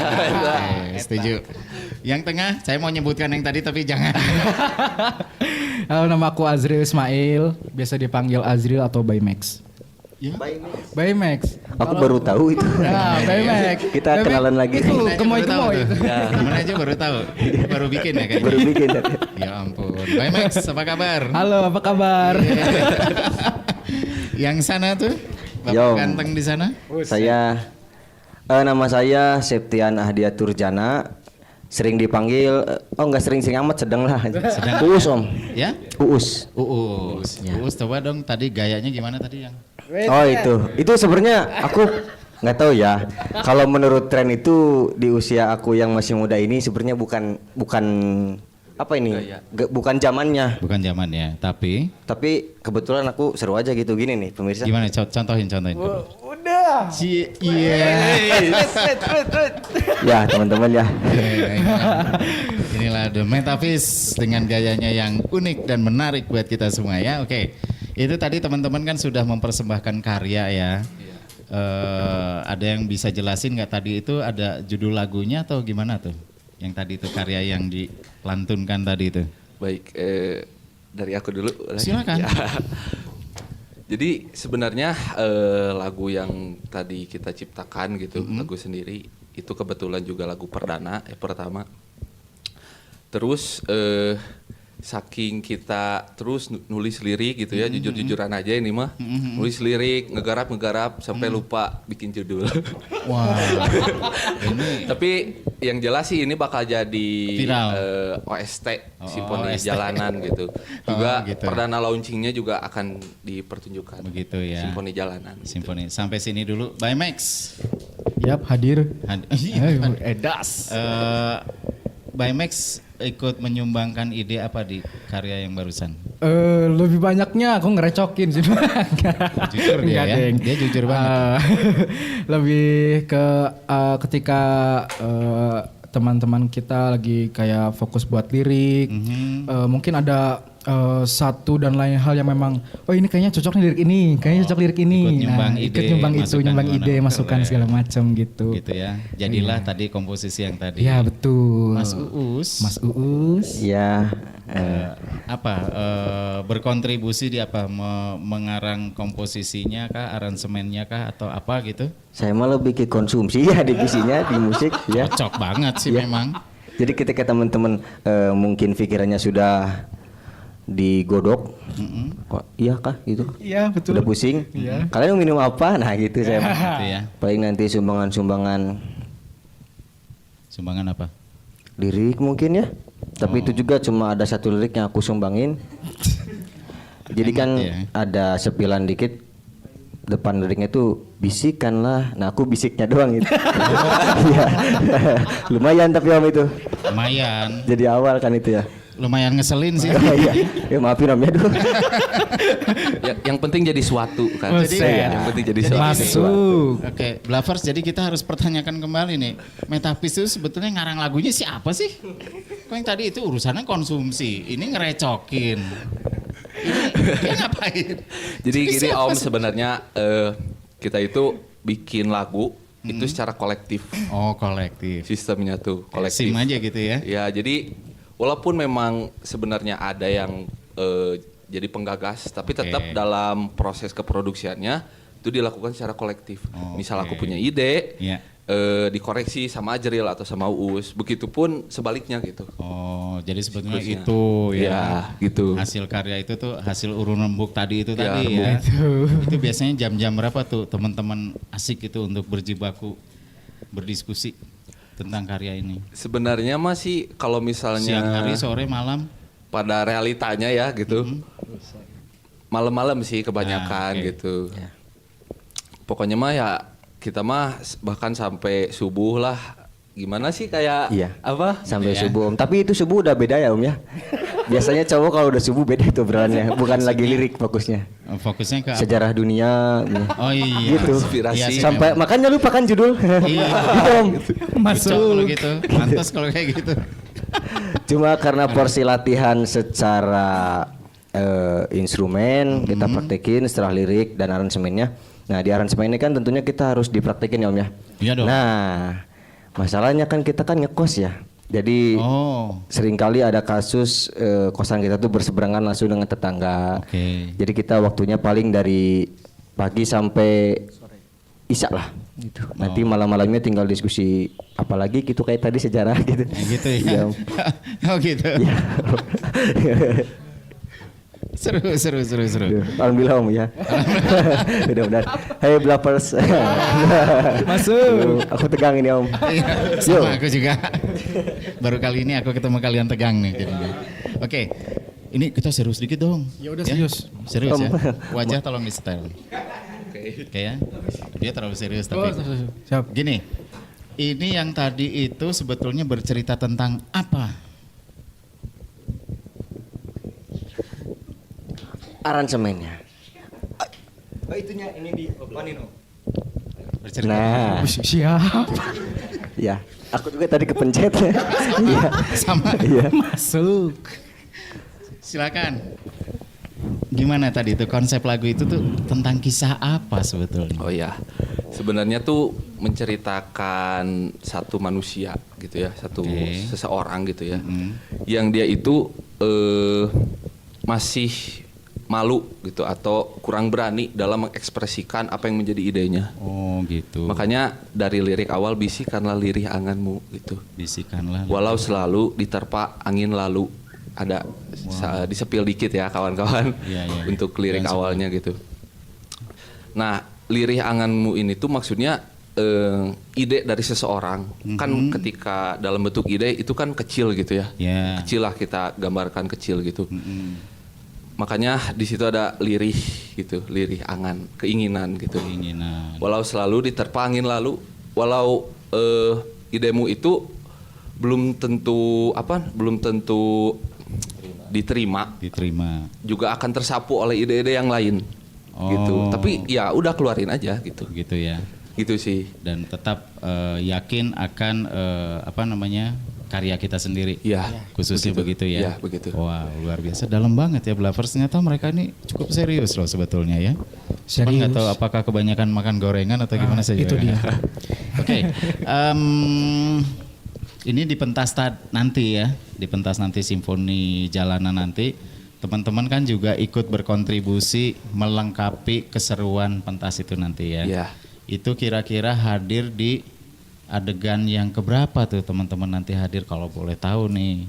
Setuju. Yang tengah, saya mau nyebutkan yang tadi tapi jangan. Halo, nama aku Azril Ismail, biasa dipanggil Azril atau Baymax. Ya? Baymax. Aku baru tahu itu. Nah, Baymax. Kita kenalan lagi. Itu Temen aja baru tahu kemoy itu. tuh. Temen aja baru tahu. Baru bikin ya kayaknya. Baru bikin. Ya ampun. Bye Max, apa kabar? Halo, apa kabar? Yang sana tuh, Bapak Yo. ganteng di sana. Saya nama saya Septian Ahdiatur Jana. Sering dipanggil enggak sering-sering amat, sedang lah. Uus Om. Ya? Uus. Uus. Uus, coba dong tadi gayanya gimana tadi yang? Oh itu sebenarnya aku nggak tahu ya. Kalau menurut tren itu di usia aku yang masih muda ini sebenarnya bukan apa ini? Bukan zamannya. Bukan zamannya, tapi kebetulan aku seru aja gitu gini nih pemirsa. gimana? Contohin. Udah. Iya. Ya teman-teman ya. Inilah The Metapis dengan gayanya yang unik dan menarik buat kita semua ya. Oke, itu tadi teman-teman kan sudah mempersembahkan karya ya. ada yang bisa jelasin nggak tadi itu ada judul lagunya atau gimana tuh? Yang tadi itu karya yang dilantunkan tadi itu. Baik, dari aku dulu. Silakan. Ya. Jadi sebenarnya lagu yang tadi kita ciptakan gitu, lagu sendiri itu kebetulan juga lagu perdana pertama. Terus saking kita terus nulis lirik gitu ya, jujur-jujuran aja ini mah. Nulis lirik, ngegarap sampai lupa bikin judul. Wah. Tapi yang jelas sih ini bakal jadi Viral. OST Simfoni OST. Jalanan gitu. Juga gitu. perdana launchingnya juga akan dipertunjukkan. Begitu ya. Simfoni Jalanan. Simfoni. Sampai sini dulu. By Max. Yap, hadir. Edas. By Max ikut menyumbangkan ide apa di karya yang barusan? Lebih banyaknya aku ngerecokin sih. Jujur dia Enggak, ya. Deng. Dia jujur banget. Lebih ke ketika teman-teman kita lagi kayak fokus buat lirik, mungkin ada satu dan lain hal yang memang ini kayaknya cocok nih lirik ini, kayaknya cocok lirik ini. Ikut nyumbang ide, ikut nyumbang itu, masukan nyumbang kemana. ide, masukan Keren. segala macam gitu. Gitu ya. Jadilah tadi komposisi yang tadi. Ya betul. Mas Uus. Mas Uus. Ya, Berkontribusi di apa? Mengarang komposisinya kah, aransemennya kah atau apa gitu? saya mah lebih ke konsumsi ya divisinya di musik ya. Cocok banget sih Ya. memang. Jadi ketika teman-teman mungkin pikirannya sudah digodok, kok iya kah gitu? Iya betul. Udah pusing? Iya. Kalian mau minum apa? Nah gitu saya. mah. Gitu ya. Paling nanti sumbangan-sumbangan Sumbangan apa? lirik mungkin ya. Tapi itu juga cuma ada satu lirik yang aku sumbangin. Jadi Hemat kan ya. ada sepilan dikit depan liriknya tuh bisikanlah. Nah aku bisiknya doang itu. Iya. Lumayan tapi om itu. Lumayan. Jadi awal kan itu ya. Lumayan ngeselin sih. Iya. Ya maafin om ya dulu. Yang penting jadi suatu kan. Buset. Yang penting jadi suatu. Masuk. Oke, Blavers, jadi kita harus pertanyakan kembali nih. Metafis itu sebetulnya ngarang lagunya siapa sih? Kok yang tadi itu urusannya konsumsi, ini ngerecokin. Ini dia ngapain? Jadi Ini gini siapa Om sih? sebenarnya kita itu bikin lagu itu secara kolektif. Oh, kolektif. Sistemnya tuh kolektif. Sim aja gitu ya. Ya, jadi walaupun memang sebenarnya ada yang jadi penggagas, tapi tetap Oke. dalam proses keproduksiannya itu dilakukan secara kolektif. Oh, Misal oke. aku punya ide, Iya. dikoreksi sama Ajril atau sama Uus, begitupun sebaliknya gitu. Oh, jadi sebetulnya Siklusnya. itu ya. Ya, gitu. Hasil karya itu tuh hasil urun rembuk tadi itu Ya, tadi ya. rembuk. Itu biasanya jam-jam berapa tuh teman-teman asik itu untuk berjibaku berdiskusi tentang karya ini? Sebenarnya masih kalau misalnya Siang hari, sore, malam. pada realitanya ya gitu. Malam-malam sih kebanyakan Ah, oke. gitu. Pokoknya mah ya kita mah bahkan sampai subuh lah. Gimana sih kayak Iya. apa? Sampai Ya. subuh om. Tapi itu subuh udah beda ya om ya. Biasanya cowok kalau udah subuh beda itu obrolannya. Bukan lagi lirik fokusnya. Fokusnya ke apa? Sejarah dunia. Oh iya. Gitu. Inspirasi. Iya sih, Sampai memang. makanya lupa kan judul. Iya. Gitu om. Masuk kalau gitu. Pantas kalau kayak gitu. Cuma karena porsi latihan secara instrumen kita praktekin setelah lirik dan aransemennya. Nah di aransemen ini kan tentunya kita harus dipraktekin ya om ya. Iya dong. Nah masalahnya kan kita kan ngekos ya. Jadi Oh. seringkali ada kasus kosan kita tuh berseberangan langsung dengan tetangga. Oke. Jadi kita waktunya paling dari pagi sampai isya lah. Gitu. Nanti malam-malamnya tinggal diskusi apalagi gitu kayak tadi sejarah gitu. Ya gitu ya. Iya, Om. Oh gitu. Iya. Seru. Alhamdulillah om ya. Mudah-mudahan. Hey Blavers. Masuk. Aku tegang ini om. Iya, sama aku juga. Baru kali ini aku ketemu kalian tegang nih jadinya. Oke. Ini kita serius dikit dong. Ya udah, serius. Serius ya. Om. Wajah tolong di setel. Oke ya. Dia terlalu serius Oh, tapi. siap. Gini. Ini yang tadi itu sebetulnya bercerita tentang apa? Aransemennya. Oh itunya ini di Panino. Bercerita. Nah, Siap. ya. Aku juga tadi kepencet. Iya. Sama. Iya. Masuk. Silakan. Gimana tadi itu konsep lagu itu tuh tentang kisah apa sebetulnya? Oh iya. Sebenarnya tuh menceritakan satu manusia gitu ya, seseorang gitu ya, yang dia itu masih malu gitu atau kurang berani dalam mengekspresikan apa yang menjadi idenya. Oh gitu. Makanya dari lirik awal bisikanlah lirih anganmu gitu. Bisikanlah. Walau selalu diterpa angin lalu. Ada disepil dikit ya kawan-kawan untuk lirik awalnya gitu. Nah, lirih anganmu ini tuh maksudnya ide dari seseorang. Kan ketika dalam bentuk ide itu kan kecil gitu ya. Kecil lah kita gambarkan kecil gitu. Makanya di situ ada lirih gitu, lirih angan, keinginan gitu. Walau selalu diterpa angin lalu, walau idemu itu belum tentu diterima, juga akan tersapu oleh ide-ide yang lain, gitu. Tapi ya udah keluarin aja gitu. Gitu ya. Gitu sih. Dan tetap yakin akan karya kita sendiri. Iya. Khususnya begitu ya. Iya, begitu. Wow, luar biasa. Dalam banget ya Blavers. Ternyata mereka ini cukup serius loh sebetulnya ya. Cuman nggak tahu apakah kebanyakan makan gorengan atau gimana saja. Itu dia. Oke. Ini di pentas nanti ya, di pentas nanti Simfoni Jalanan nanti, teman-teman kan juga ikut berkontribusi melengkapi keseruan pentas itu nanti ya. Iya. Itu kira-kira hadir di adegan yang keberapa tuh teman-teman nanti hadir kalau boleh tahu nih?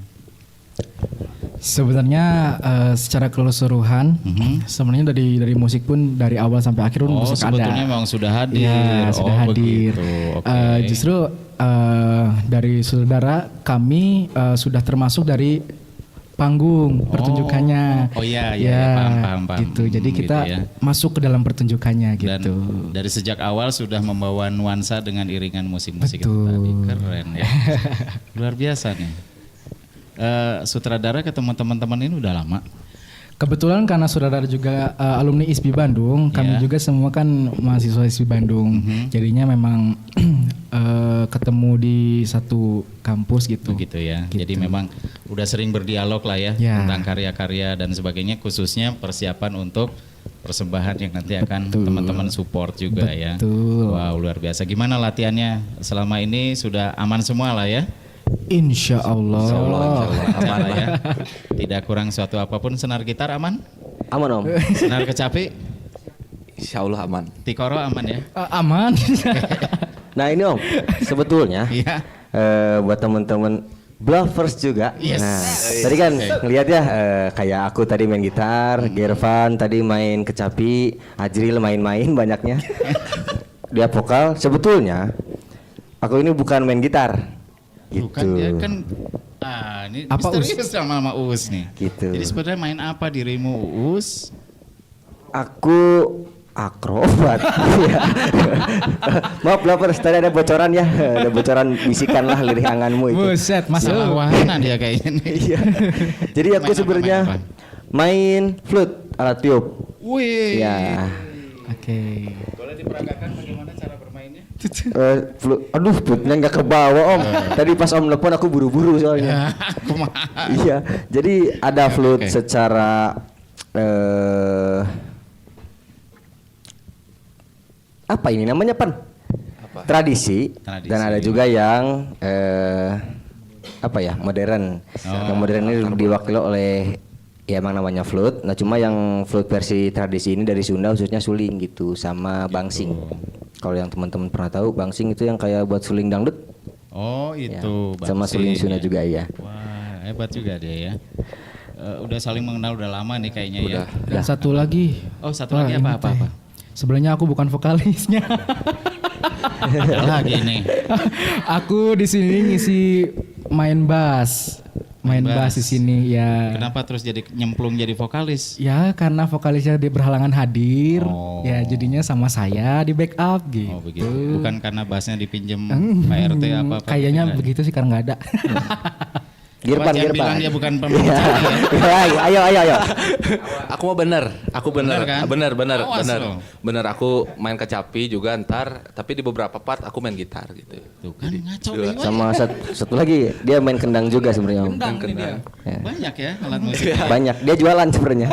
Sebenarnya secara keseluruhan, sebenarnya dari musik pun dari awal sampai akhir pun musik ada. Oh sebetulnya memang sudah hadir. Ya, sudah hadir. Justru dari saudara kami sudah termasuk dari panggung pertunjukannya. Oh iya, paham. Gitu. Jadi kita masuk ke dalam pertunjukannya gitu. Dan dari sejak awal sudah membawa nuansa dengan iringan musik-musik itu tadi. Keren ya. Luar biasa nih. Sutradara ketemu teman-teman ini udah lama? Kebetulan karena saudara juga alumni ISBI Bandung, kami juga semua kan mahasiswa ISBI Bandung. Jadinya memang ketemu di satu kampus gitu. Begitu ya. Jadi memang udah sering berdialog lah ya tentang karya-karya dan sebagainya, khususnya persiapan untuk persembahan yang nanti akan teman-teman support juga ya. Wow, luar biasa. Gimana latihannya selama ini? Sudah aman semua lah ya? Insya Allah aman lah ya. Tidak kurang suatu apapun. Senar gitar aman? Aman Om. Senar kecapi? Insya Allah aman. Tikoro aman ya? Aman. Nah ini Om, sebetulnya buat teman-teman Blavers juga. Nah, tadi kan ngeliat ya kayak aku tadi main gitar, Gervan tadi main kecapi, Ajril main-main banyaknya. Dia vokal. Sebetulnya aku ini bukan main gitar. Gitu. Bukan ya kan. Ini apa misterius sama Uus nih. Gitu. Jadi sebenarnya main apa dirimu Uus? Aku akrobat. Maaf Blavers, tadi ada bocoran ya, ada bocoran bisikan lah lirih anganmu itu. Buset, masalah wahana dia kayaknya nih. Iya. Jadi aku sebenarnya main flute alat tiup. Wih. Ya. Oke. Boleh diperagakan bagaimana cara bermainnya? Aduh, flute-nya nggak kebawa Om. Tadi pas Om nelfon aku buru-buru soalnya. Iya. Jadi ada flute secara apa ini namanya Pan? Tradisi. Dan ada juga yang modern. Yang modern ini diwakili oleh emang namanya flute. Nah cuma yang flute versi tradisi ini dari Sunda khususnya suling gitu sama bangsing. Kalau yang teman-teman pernah tahu bangsing itu yang kayak buat suling dangdut. Oh itu. Ya, sama suling Sunda juga ya. Wah hebat juga dia ya. Udah saling mengenal udah lama nih kayaknya ya. Dan satu lagi. Oh satu lagi apa? Sebenarnya aku bukan vokalisnya. Lagi nih. Aku di sini ngisi main bass di sini ya. Kenapa terus jadi nyemplung jadi vokalis? Ya karena vokalisnya dia berhalangan hadir. Ya jadinya sama saya di backup gitu. Oh begitu. Bukan karena bassnya dipinjem Pak RT apa? Kayaknya begitu sih karena nggak ada. Girvan, Jangan Girvan. bilang dia bukan pembicara ya. Ayo. Aku mau bener. Bener kan? Bener. Awas lo. Bener, aku main kecapi juga ntar, tapi di beberapa part aku main gitar gitu. Tuh kan ngaco Dua. nih. Sama satu lagi dia main kendang juga sebenarnya Om. Kendang nih dia. Ya. Banyak ya alat musik. Banyak. Dia jualan sebenarnya.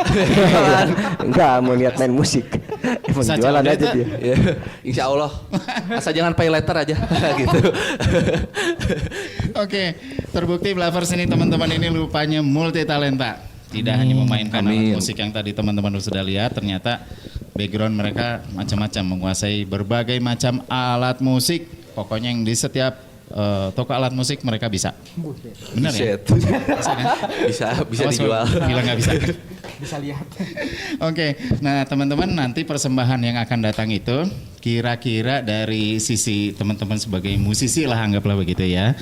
Enggak mau lihat main musik. Emang Saja jualan udah aja itu. dia. Ya, insya Allah. Asal jangan pay letter aja gitu. Oke, terbukti Blavers ini teman-teman ini rupanya multi talenta. Tidak hanya memainkan alat musik yang tadi teman-teman sudah lihat, ternyata background mereka macam-macam, menguasai berbagai macam alat musik. Pokoknya yang di setiap toko alat musik mereka bisa. Benar ya? Buset. Bisa kan? Bisa Awas, dijual. Bilang nggak bisa. Bisa lihat. Oke, nah teman-teman nanti persembahan yang akan datang itu kira-kira dari sisi teman-teman sebagai musisi lah anggaplah begitu ya.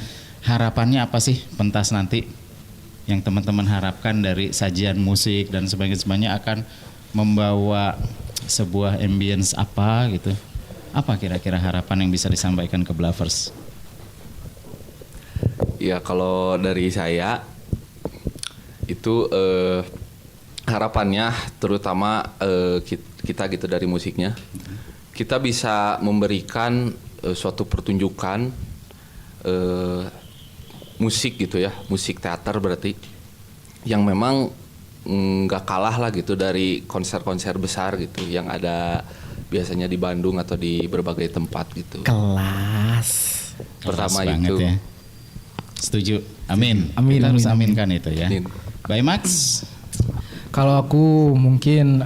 Harapannya apa sih pentas nanti yang teman-teman harapkan dari sajian musik dan sebagainya akan membawa sebuah ambience apa gitu? Apa kira-kira harapan yang bisa disampaikan ke Blavers? Ya kalau dari saya itu harapannya terutama kita gitu dari musiknya kita bisa memberikan suatu pertunjukan musik gitu ya, musik teater berarti yang memang nggak kalah lah gitu dari konser-konser besar gitu yang ada biasanya di Bandung atau di berbagai tempat gitu. Kelas. Pertama Kelas banget itu. ya. Setuju. Amin. Amin, Kita harus amin, aminkan itu ya. Amin. Bye Max. Kalau aku mungkin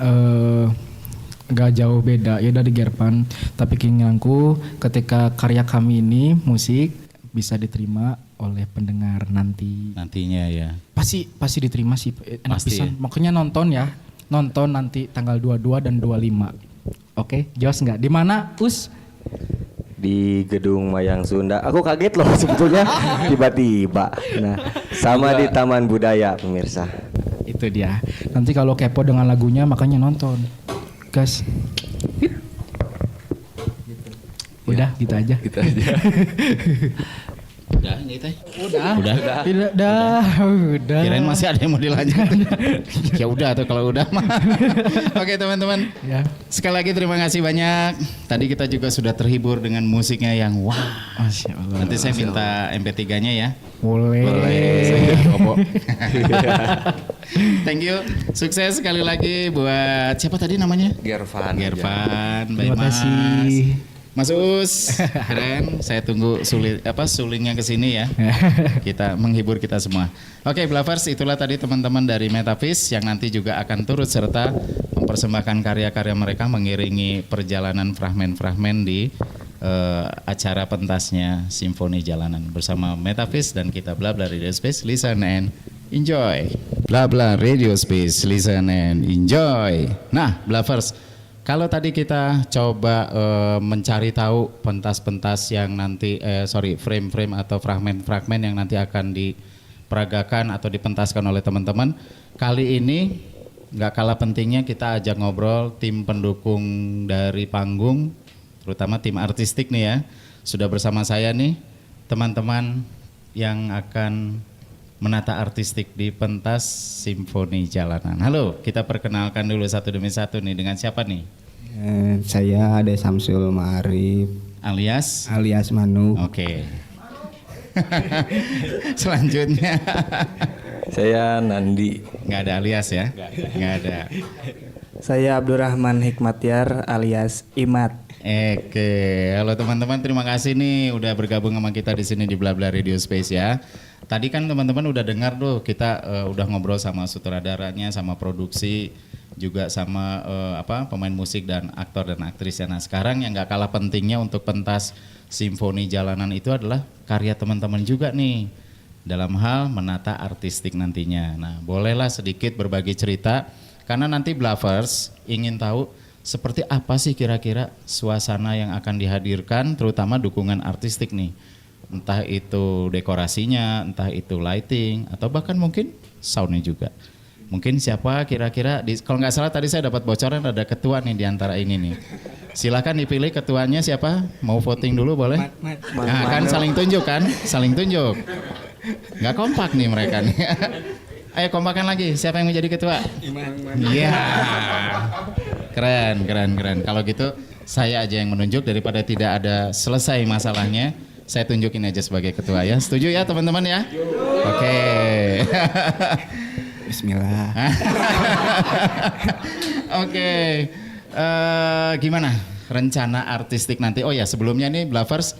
gak jauh beda ya dari Gervan, tapi keinginanku ketika karya kami ini musik bisa diterima oleh pendengar Nantinya ya. pasti diterima sih, enak Pasti pisan. ya. Makanya nonton nanti tanggal 22 dan 25. Oke, jelas nggak? Di mana, Us? Di Gedung Mayang Sunda. Aku kaget loh sebetulnya tiba-tiba. Nah, sama di Taman Budaya pemirsa. Itu dia. Nanti kalau kepo dengan lagunya makanya nonton. Guys. Udah, gitu aja. Gitu aja. Udah ini teh. Udah. Tidak, udah. Kirain masih ada yang mau dilanjut. Ya udah tuh kalau udah mah. Oke teman-teman. Ya. Sekali lagi terima kasih banyak. Tadi kita juga sudah terhibur dengan musiknya yang wah. Masya Allah. Nanti saya minta MP3-nya ya. Boleh. Saya Robo. Thank you. Sukses sekali lagi buat siapa tadi namanya? Gervan. Gervan. Bye, Terima Mas. kasih. Mas Us, keren. Saya tunggu sulingnya ke sini ya. Kita menghibur kita semua. Oke, Blavers, itulah tadi teman-teman dari Metavis yang nanti juga akan turut serta mempersembahkan karya-karya mereka mengiringi perjalanan fragmen-fragmen di acara pentasnya Simfoni Jalanan bersama Metavis dan kita Bla Bla Radio Space. Listen and enjoy. Bla Bla Radio Space, listen and enjoy. Nah, Blavers, kalau tadi kita coba mencari tahu pentas-pentas yang nanti, frame-frame atau fragmen-fragmen yang nanti akan diperagakan atau dipentaskan oleh teman-teman. Kali ini nggak kalah pentingnya kita ajak ngobrol tim pendukung dari panggung, terutama tim artistik nih ya. Sudah bersama saya nih teman-teman yang akan menata artistik di pentas Simfoni Jalanan. Halo, kita perkenalkan dulu satu demi satu nih, dengan siapa nih? Saya Ade Samsul Ma'arif Alias Manu. Oke. Selanjutnya Saya Nandi. nggak ada alias ya? Nggak ada. Saya Abdurrahman Hikmatyar alias Imat. Oke, halo teman-teman, terima kasih nih udah bergabung sama kita di sini di Bla Bla Radio Space ya. Tadi kan teman-teman udah dengar tuh kita udah ngobrol sama sutradaranya, sama produksi, juga sama pemain musik dan aktor dan aktris. Nah sekarang yang nggak kalah pentingnya untuk pentas Simfoni Jalanan itu adalah karya teman-teman juga nih dalam hal menata artistik nantinya. Nah bolehlah sedikit berbagi cerita karena nanti Blavers ingin tahu seperti apa sih kira-kira suasana yang akan dihadirkan, terutama dukungan artistik nih. Entah itu dekorasinya, entah itu lighting, atau bahkan mungkin soundnya juga. Mungkin siapa kira-kira, kalau nggak salah tadi saya dapat bocoran ada ketua nih di antara ini nih. Silakan dipilih ketuanya siapa, mau voting dulu boleh? Nah kan saling tunjuk kan, saling tunjuk. Nggak kompak nih mereka nih. Ayo kompakan lagi, siapa yang menjadi ketua? Iya. Keren. Kalau gitu saya aja yang menunjuk daripada tidak ada selesai masalahnya. Saya tunjukin aja sebagai ketua ya. Setuju ya teman-teman ya? Oke. Bismillah. Oke. Gimana rencana artistik nanti? Oh ya, sebelumnya nih Blavers,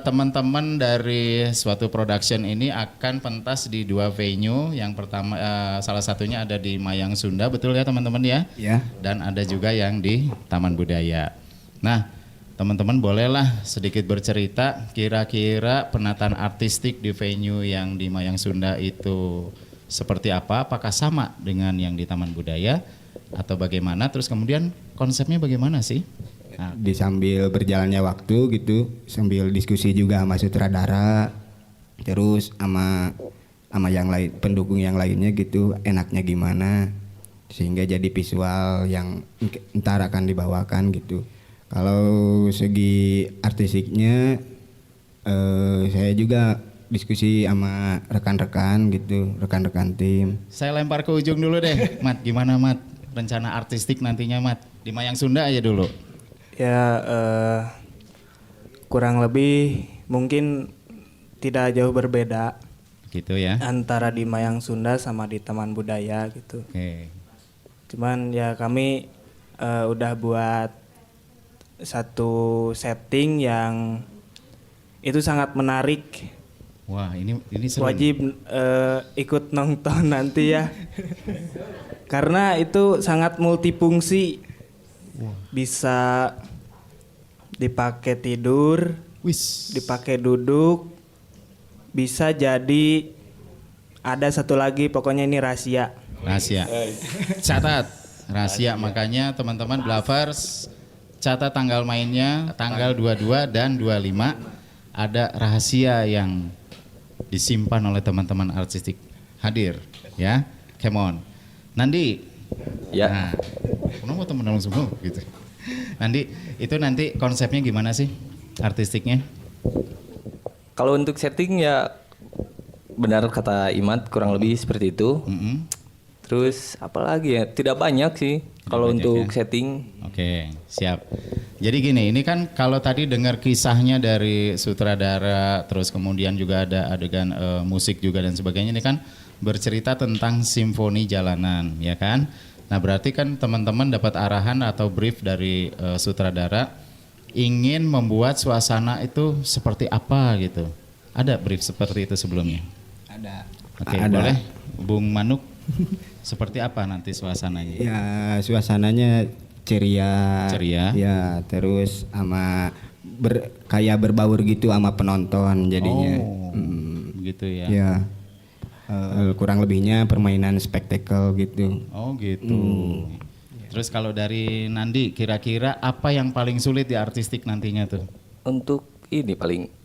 teman-teman dari suatu production ini akan pentas di 2 venue. Yang pertama salah satunya ada di Mayang Sunda, betul ya teman-teman ya? Ya. Dan ada juga yang di Taman Budaya. Nah, teman-teman bolehlah sedikit bercerita kira-kira penataan artistik di venue yang di Mayang Sunda itu seperti apa? Apakah sama dengan yang di Taman Budaya atau bagaimana? Terus kemudian konsepnya bagaimana sih? Nah, Di sambil berjalannya waktu gitu, sambil diskusi juga sama sutradara, terus sama yang lain, pendukung yang lainnya gitu, enaknya gimana, sehingga jadi visual yang ntar akan dibawakan gitu. Kalau segi artistiknya, saya juga diskusi sama rekan-rekan gitu, rekan-rekan tim. saya lempar ke ujung dulu deh, Mat. Gimana Mat? Rencana artistik nantinya Mat? Di Mayang Sunda aja dulu. Ya kurang lebih mungkin tidak jauh berbeda Gitu ya. antara di Mayang Sunda sama di Taman Budaya gitu. Oke. Cuman ya kami udah buat satu setting yang itu sangat menarik. Wah, ini seru. Wajib ikut nonton nanti ya. Karena itu sangat multifungsi. Bisa dipakai tidur, dipakai duduk, bisa jadi ada satu lagi pokoknya ini rahasia. Rahasia. Catat. Rahasia, makanya teman-teman Blavers catat tanggal mainnya, tanggal 22 dan 25 ada rahasia yang disimpan oleh teman-teman artistik hadir ya. Come on. Nandi. Ya. Nah, kenapa teman-teman semua gitu. Nandi, itu nanti konsepnya gimana sih artistiknya? Kalau untuk setting ya benar kata Imat, kurang lebih seperti itu. Terus apalagi ya, tidak banyak sih kalau untuk setting. Oke, siap. Jadi gini, ini kan kalau tadi dengar kisahnya dari sutradara, terus kemudian juga ada adegan musik juga dan sebagainya, ini kan bercerita tentang simfoni jalanan, ya kan? Nah, berarti kan teman-teman dapat arahan atau brief dari sutradara ingin membuat suasana itu seperti apa gitu. Ada brief seperti itu sebelumnya? Ada. Oke, boleh Bung Manuk. Seperti apa nanti suasananya? Ya, suasananya ceria. Ya, terus sama kayak berbaur gitu sama penonton jadinya. Gitu ya. Ya. Kurang lebihnya permainan spektakel gitu. Oh gitu. Terus kalau dari Nandi, kira-kira apa yang paling sulit di artistik nantinya tuh? Untuk ini paling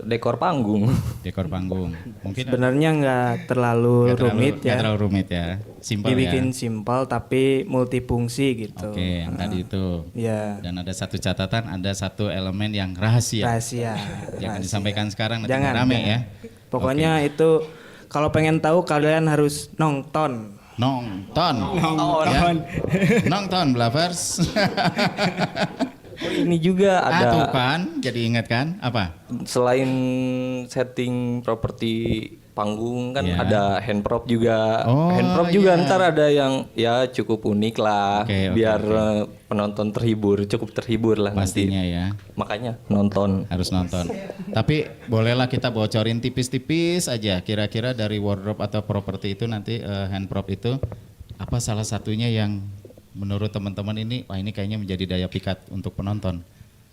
dekor panggung. Dekor panggung. Mungkin sebenarnya nggak terlalu rumit ya. Nggak terlalu rumit ya. Simpel Dibikin ya. simpel tapi multifungsi gitu. Oke, yang tadi itu. Ya. Dan ada satu catatan, ada satu elemen yang rahasia. Rahasia. Jangan disampaikan sekarang, nanti Jangan, rame jangan. ya. Pokoknya itu kalau pengen tahu kalian harus nonton. Nonton. Nonton Blavers. Oh, ini juga ada. Tuh kan, jadi ingat kan? Apa? Selain setting properti panggung kan Ya. ada hand prop juga. Oh, Hand prop juga iya. ntar ada yang ya cukup unik lah. Biar penonton terhibur, cukup terhibur lah. Pastinya nanti. ya. Makanya nonton. Harus nonton. Tapi bolehlah kita bocorin tipis-tipis aja. Kira-kira dari wardrobe atau properti itu nanti hand prop itu apa salah satunya yang menurut teman-teman ini, wah ini kayaknya menjadi daya pikat untuk penonton.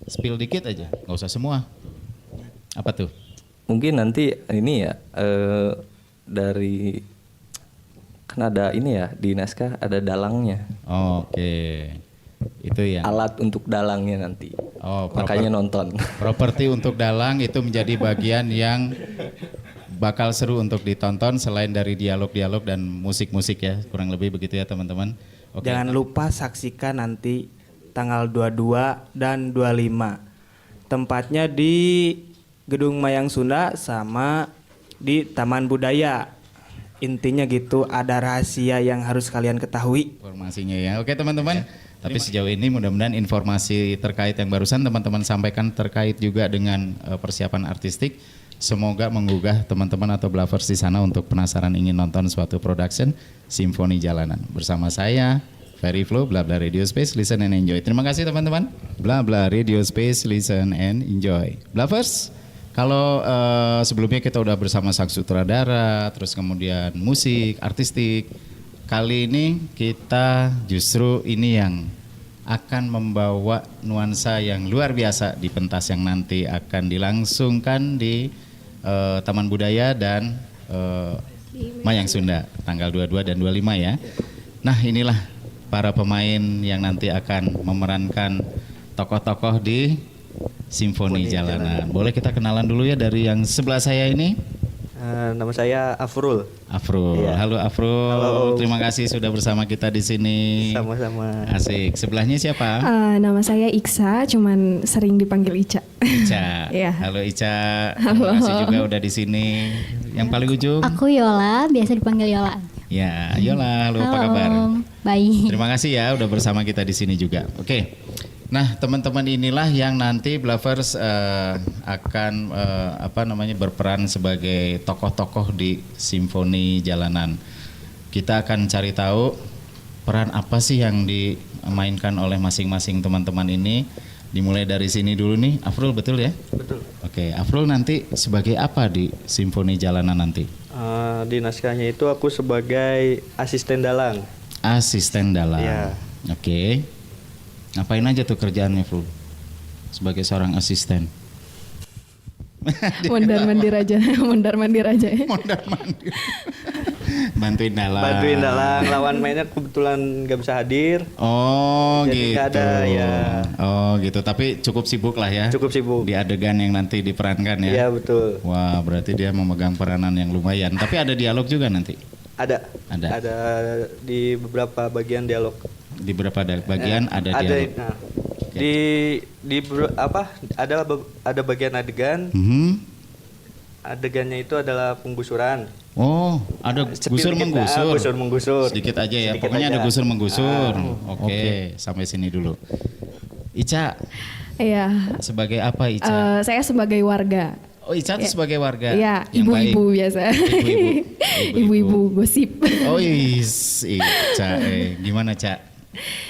Spill dikit aja, nggak usah semua. Apa tuh? Mungkin nanti ini ya dari kan ada ini ya di naskah ada dalangnya. Oke. Itu ya. Alat untuk dalangnya nanti. Oh, makanya nonton. Properti untuk dalang itu menjadi bagian yang bakal seru untuk ditonton selain dari dialog-dialog dan musik-musik ya. Kurang lebih begitu ya teman-teman. Oke. Jangan lupa saksikan nanti tanggal 22 dan 25. Tempatnya di Gedung Mayang Sunda sama di Taman Budaya. Intinya gitu, ada rahasia yang harus kalian ketahui. Informasinya ya. Oke teman-teman. Tapi sejauh ini mudah-mudahan informasi terkait yang barusan teman-teman sampaikan terkait juga dengan persiapan artistik, semoga menggugah teman-teman atau blavers di sana untuk penasaran ingin nonton suatu production Simfoni Jalanan. Bersama saya Ferry Flow, Bla Bla Radio Space, listen and enjoy. Terima kasih teman-teman. Bla Bla Radio Space, listen and enjoy. Blavers, kalau sebelumnya kita udah bersama sang sutradara, terus kemudian musik, artistik. Kali ini kita justru ini yang akan membawa nuansa yang luar biasa di pentas yang nanti akan dilangsungkan di Taman Budaya dan Mayang Sunda tanggal 22 dan 25 ya. Nah inilah para pemain yang nanti akan memerankan tokoh-tokoh di Simfoni Jalanan. Boleh kita kenalan dulu ya dari yang sebelah saya ini. Nama saya Afrul. Afrul. Iya. Halo Afrul. Halo. Terima kasih sudah bersama kita di sini. Sama-sama. Asik. Sebelahnya siapa? Nama saya Iksa, cuman sering dipanggil Ica. Ica. Iya. Halo Ica. Halo. Terima kasih juga udah di sini. Yang paling ujung? Aku Yola, biasa dipanggil Yola. Ya, Yola. Halo, apa kabar? Baik. Terima kasih ya udah bersama kita di sini juga. Oke. Nah, teman-teman inilah yang nanti Blavers akan berperan sebagai tokoh-tokoh di Simfoni Jalanan. Kita akan cari tahu peran apa sih yang dimainkan oleh masing-masing teman-teman ini. Dimulai dari sini dulu nih, Afrul, betul ya? Betul. Oke, Afrul nanti sebagai apa di Simfoni Jalanan nanti? Di naskahnya itu aku sebagai asisten dalang. Asisten dalang. Iya. Oke. Ngapain aja tuh kerjaannya, Fru? Sebagai seorang asisten. Mondar-mandir aja. Bantuin dalang. Bantuin dalang, lawan mainnya kebetulan gak bisa hadir. Oh, jadi gitu. gak ada ya. Oh, gitu. Tapi cukup sibuk lah ya. Cukup sibuk. Di adegan yang nanti diperankan ya. Iya, betul. Wah, berarti dia memegang peranan yang lumayan. Tapi ada dialog juga nanti. Ada di beberapa bagian dialog. Di beberapa bagian ada dialog. Nah, ada bagian adegan. Adegannya itu adalah penggusuran. Oh, ada gusur menggusur. Gusur menggusur. Sedikit aja ya. Sedikit Pokoknya aja. ada gusur menggusur. Oke, sampai sini dulu. Ica. Iya. Sebagai apa Ica? Saya sebagai warga. Oh, Ica tuh sebagai warga. Iya, yang ibu-ibu baik. biasa. Ibu-ibu gosip. Oh, Ica. Gimana, Ca?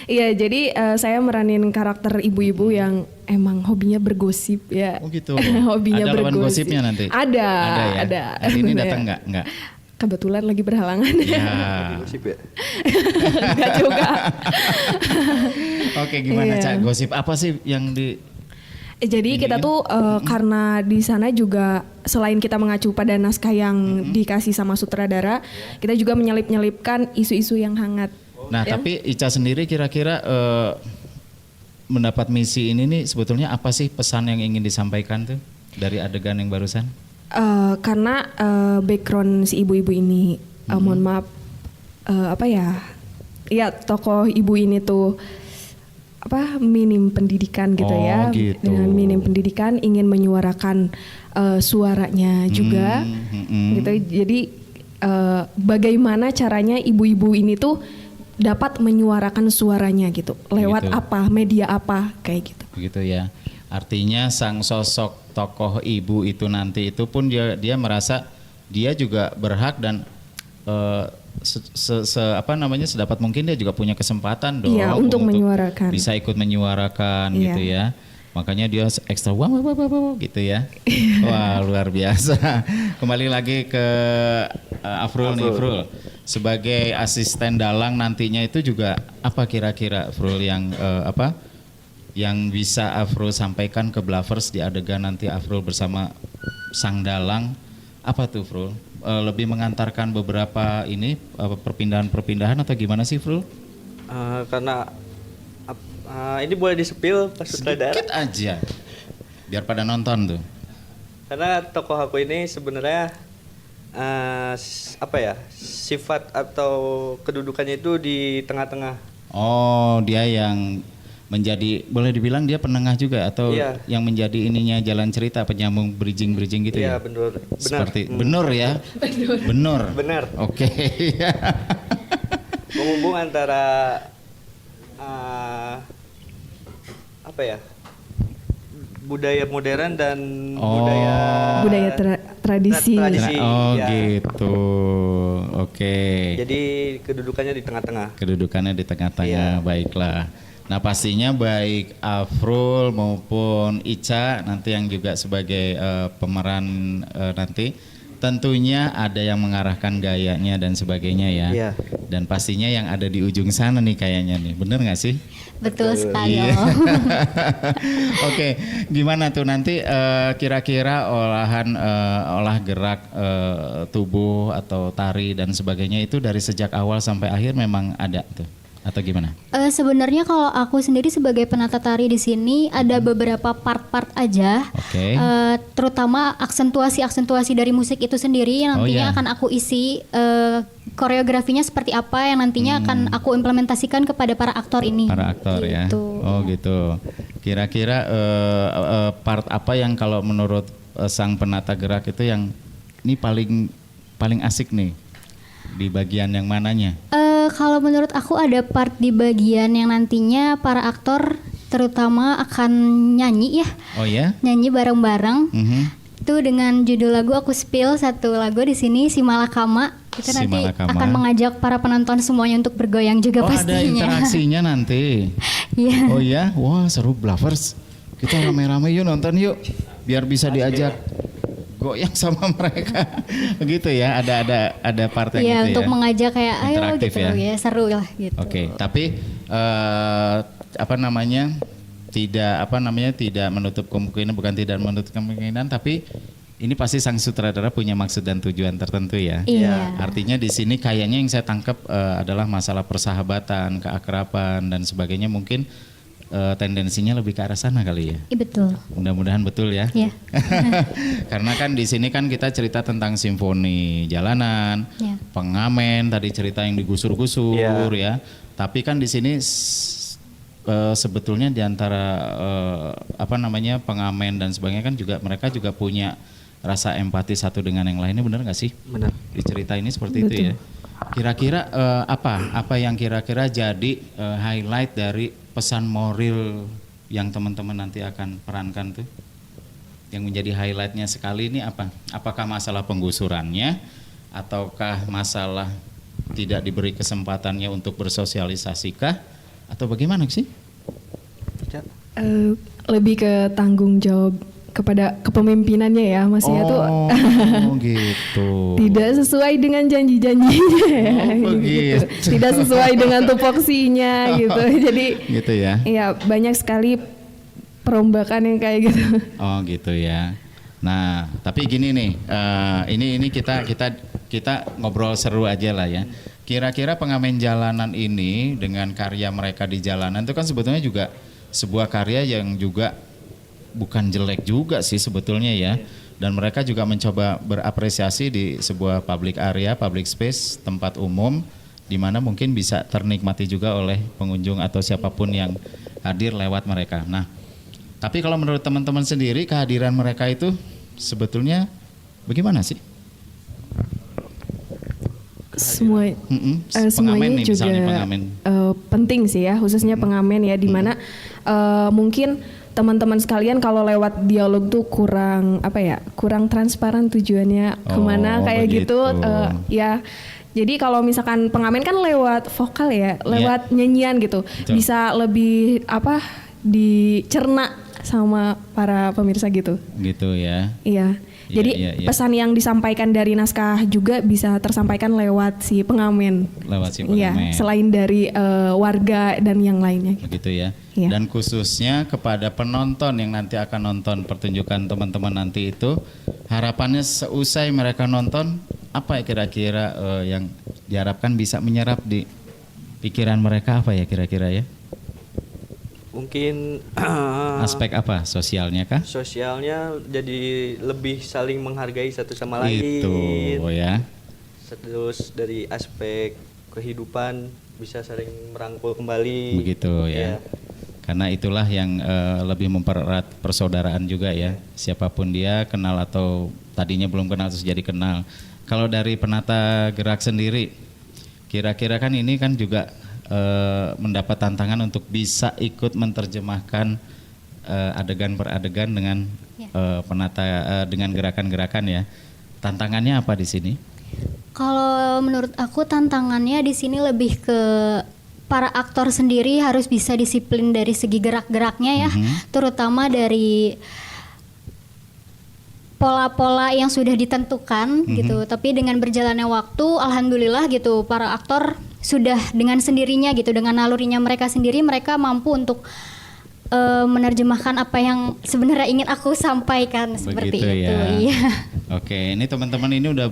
Iya, jadi saya meranin karakter ibu-ibu yang emang hobinya bergosip ya. Oh gitu. Hobinya ada lawan bergosip. gosipnya nanti? Ada ya? ada. Hari ini datang nggak? Nggak. Kebetulan lagi berhalangan. Ya. Gosip ya? Enggak juga. Oke, gimana Iya. Ca? Gosip apa sih yang di Jadi kita tuh karena di sana juga selain kita mengacu pada naskah yang dikasih sama sutradara, kita juga menyelip-nyelipkan isu-isu yang hangat. Nah, Ya. tapi Ica sendiri kira-kira mendapat misi ini nih sebetulnya apa sih pesan yang ingin disampaikan tuh dari adegan yang barusan? Karena background si ibu-ibu ini, mohon maaf, ya tokoh ibu ini tuh minim pendidikan gitu ya. Gitu. Dengan minim pendidikan ingin menyuarakan suaranya juga, gitu. Jadi bagaimana caranya ibu-ibu ini tuh dapat menyuarakan suaranya gitu, lewat Gitu. apa, media apa, kayak gitu. Begitu ya. Artinya sang sosok tokoh ibu itu nanti itu pun dia merasa dia juga berhak dan sedapat mungkin dia juga punya kesempatan dong Iya, untuk menyuarakan. bisa ikut menyuarakan Iya. gitu ya. Makanya dia ekstra wah gitu ya. Wah, luar biasa. Kembali lagi ke Afrul nih, Afrul. Sebagai asisten dalang nantinya itu juga apa kira-kira Afrul yang yang bisa Afrul sampaikan ke Blavers di adegan nanti Afrul bersama sang dalang, apa tuh Afrul? Lebih mengantarkan beberapa ini perpindahan-perpindahan atau gimana sih Afrul? Karena ini boleh disepil Pak Sutradara. Sedikit aja, biar pada nonton tuh. Karena tokoh aku ini sebenarnya sifat atau kedudukannya itu di tengah-tengah. Oh, dia yang menjadi, boleh dibilang dia penengah juga atau Iya. yang menjadi ininya jalan cerita, penyambung bridging gitu Iya, ya. benar. Seperti benar ya. Benar. Benar. Oke. Menghubung antara apa ya? Budaya modern dan budaya tradisi. Oh ya. gitu. Oke. Jadi kedudukannya di tengah-tengah. Kedudukannya di tengah-tengah, baiklah. Nah pastinya baik Afrul maupun Ica nanti yang juga sebagai pemeran nanti tentunya ada yang mengarahkan gayanya dan sebagainya ya. Iya. Dan pastinya yang ada di ujung sana nih kayaknya nih, bener nggak sih? Betul sekali. Iya. Om. Oke, gimana tuh nanti kira-kira olah gerak tubuh atau tari dan sebagainya itu dari sejak awal sampai akhir memang ada tuh atau gimana? Sebenarnya kalau aku sendiri sebagai penata tari di sini ada beberapa part-part aja. Oke. Terutama aksentuasi dari musik itu sendiri yang nantinya iya. akan aku isi koreografinya seperti apa yang nantinya akan aku implementasikan kepada para aktor ini. Para aktor ya. Gitu. Oh gitu. Kira-kira part apa yang kalau menurut sang penata gerak itu yang ini paling asik nih di bagian yang mananya? Kalau menurut aku ada part di bagian yang nantinya para aktor terutama akan nyanyi ya. Oh ya? Nyanyi bareng-bareng. Mhm. Itu dengan judul lagu aku spill satu lagu di sini Si Malakama. Itu Si nanti Malakama. akan mengajak para penonton semuanya untuk bergoyang juga Oh pastinya. ada interaksinya nanti. Iya. Oh ya? Wah seru Blavers. Kita rame-rame yuk nonton yuk. Biar bisa diajak goyang sama mereka. Begitu ya, ada part yang Iya, gitu untuk ya. mengajak kayak ayo Interaktif gitu ya. ya, seru lah gitu. Oke, tapi tidak menutup kemungkinan, bukan tidak menutup kemungkinan, tapi ini pasti sang sutradara punya maksud dan tujuan tertentu ya. Iya. Artinya di sini kayaknya yang saya tangkap adalah masalah persahabatan, keakraban dan sebagainya, mungkin tendensinya lebih ke arah sana kali ya. Iya betul. Mudah-mudahan betul ya. Iya. Karena kan di sini kan kita cerita tentang simfoni jalanan, Iya. pengamen tadi cerita yang digusur-gusur ya. Tapi kan di sini sebetulnya di antara pengamen dan sebagainya kan juga mereka juga punya rasa empati satu dengan yang lainnya, benar nggak sih? Benar. Di cerita ini seperti itu ya. Kira-kira apa yang kira-kira jadi highlight dari pesan moral yang teman-teman nanti akan perankan tuh? Yang menjadi highlightnya sekali ini apa? Apakah masalah penggusurannya ataukah masalah tidak diberi kesempatannya untuk bersosialisasikah atau bagaimana sih? Lebih ke tanggung jawab kepada kepemimpinannya ya, maksudnya tuh gitu. tidak sesuai dengan janji-janjinya, begitu. tidak sesuai dengan tupoksinya gitu. Jadi gitu ya. ya banyak sekali perombakan yang kayak gitu. Oh gitu ya. Nah tapi gini nih, ini kita ngobrol seru aja lah ya. Kira-kira pengamen jalanan ini dengan karya mereka di jalanan itu kan sebetulnya juga sebuah karya yang juga bukan jelek juga sih sebetulnya ya. Dan mereka juga mencoba berapresiasi di sebuah public area, public space, tempat umum di mana mungkin bisa ternikmati juga oleh pengunjung atau siapapun yang hadir lewat mereka. Nah, tapi kalau menurut teman-teman sendiri kehadiran mereka itu sebetulnya bagaimana sih? Semuanya Pengamen nih, juga misalnya pengamen. penting sih ya, khususnya pengamen ya, dimana mungkin teman-teman sekalian kalau lewat dialog tuh kurang transparan tujuannya kemana kayak begitu. gitu ya. Jadi kalau misalkan pengamen kan lewat vokal ya, lewat nyanyian gitu, bisa lebih dicerna sama para pemirsa gitu. Gitu ya. Iya. Jadi pesan yang disampaikan dari naskah juga bisa tersampaikan lewat si pengamen. Lewat si Iya, pengamen. selain dari warga dan yang lainnya. Begitu ya. Iya. Dan khususnya kepada penonton yang nanti akan nonton pertunjukan teman-teman nanti itu, harapannya seusai mereka nonton, apa ya kira-kira yang diharapkan bisa menyerap di pikiran mereka, apa ya kira-kira ya? Mungkin aspek apa? Sosialnya kah? sosialnya jadi lebih saling menghargai satu sama lain. Itu ya. Terus dari aspek kehidupan bisa saling merangkul kembali. Begitu ya. Karena itulah yang lebih mempererat persaudaraan juga ya. Siapapun dia, kenal atau tadinya belum kenal terus jadi kenal. Kalau dari penata gerak sendiri, kira-kira kan ini kan juga mendapat tantangan untuk bisa ikut menerjemahkan adegan per adegan dengan penata dengan gerakan-gerakan ya. Tantangannya apa di sini? Kalau menurut aku tantangannya di sini lebih ke para aktor sendiri harus bisa disiplin dari segi gerak-geraknya ya, terutama dari pola-pola yang sudah ditentukan gitu. Tapi dengan berjalannya waktu, alhamdulillah gitu, para aktor sudah dengan sendirinya gitu, dengan nalurinya mereka sendiri, mereka mampu untuk menerjemahkan apa yang sebenarnya ingin aku sampaikan. Seperti Begitu itu. Ya. Iya. Oke, ini teman-teman ini udah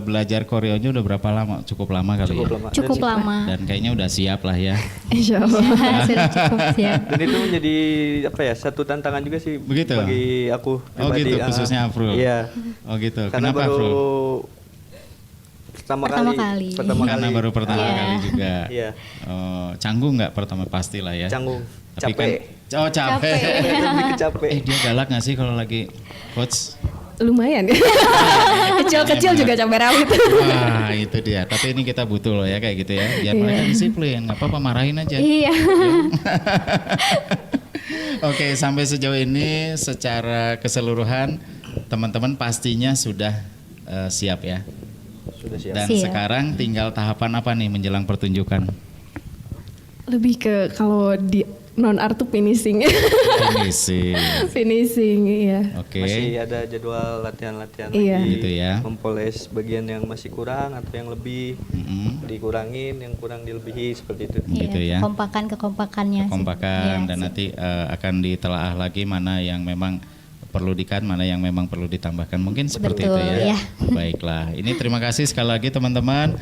belajar koreonya udah berapa lama? Cukup lama kali ya? Cukup lama. Dan kayaknya udah siap lah ya. Insya Allah. Sudah cukup siap. Dan itu menjadi apa ya, satu tantangan juga sih Begitu? bagi aku Oh pribadi. gitu, khususnya Afrul. Iya. Oh gitu. Karena Kenapa baru Afrul? pertama Pertama kali. kali. Karena baru pertama Iya. kali juga. Iya. Oh, canggung nggak pertama pastilah ya? Canggung. Tapi Capek. kan, oh capek. Lebih ke capek. Dia galak nggak sih kalau lagi coach? Lumayan. Kecil-kecil juga cabai rawit. Wah itu dia. Tapi ini kita butuh loh ya kayak gitu ya. Biar mereka disiplin. Nggak apa-apa marahin aja. Iya. Oke, sampai sejauh ini secara keseluruhan teman-teman pastinya sudah siap ya. Sudah siap. Dan Siap. sekarang tinggal tahapan apa nih menjelang pertunjukan? Lebih ke kalau di non art tuh finishing. Finishing. Finishing, iya. Oke. Masih ada jadwal latihan-latihan Iya. lagi. Gitu ya. Mempoles bagian yang masih kurang atau yang lebih dikurangin, yang kurang dilebihi seperti itu. Gitu ya. Kekompakannya. sih. Kekompakan Iya, dan sih. nanti akan ditelaah lagi mana yang memang perlu di-cut, mana yang memang perlu ditambahkan. Mungkin seperti Betul, itu ya. iya. Baiklah. Ini terima kasih sekali lagi teman-teman.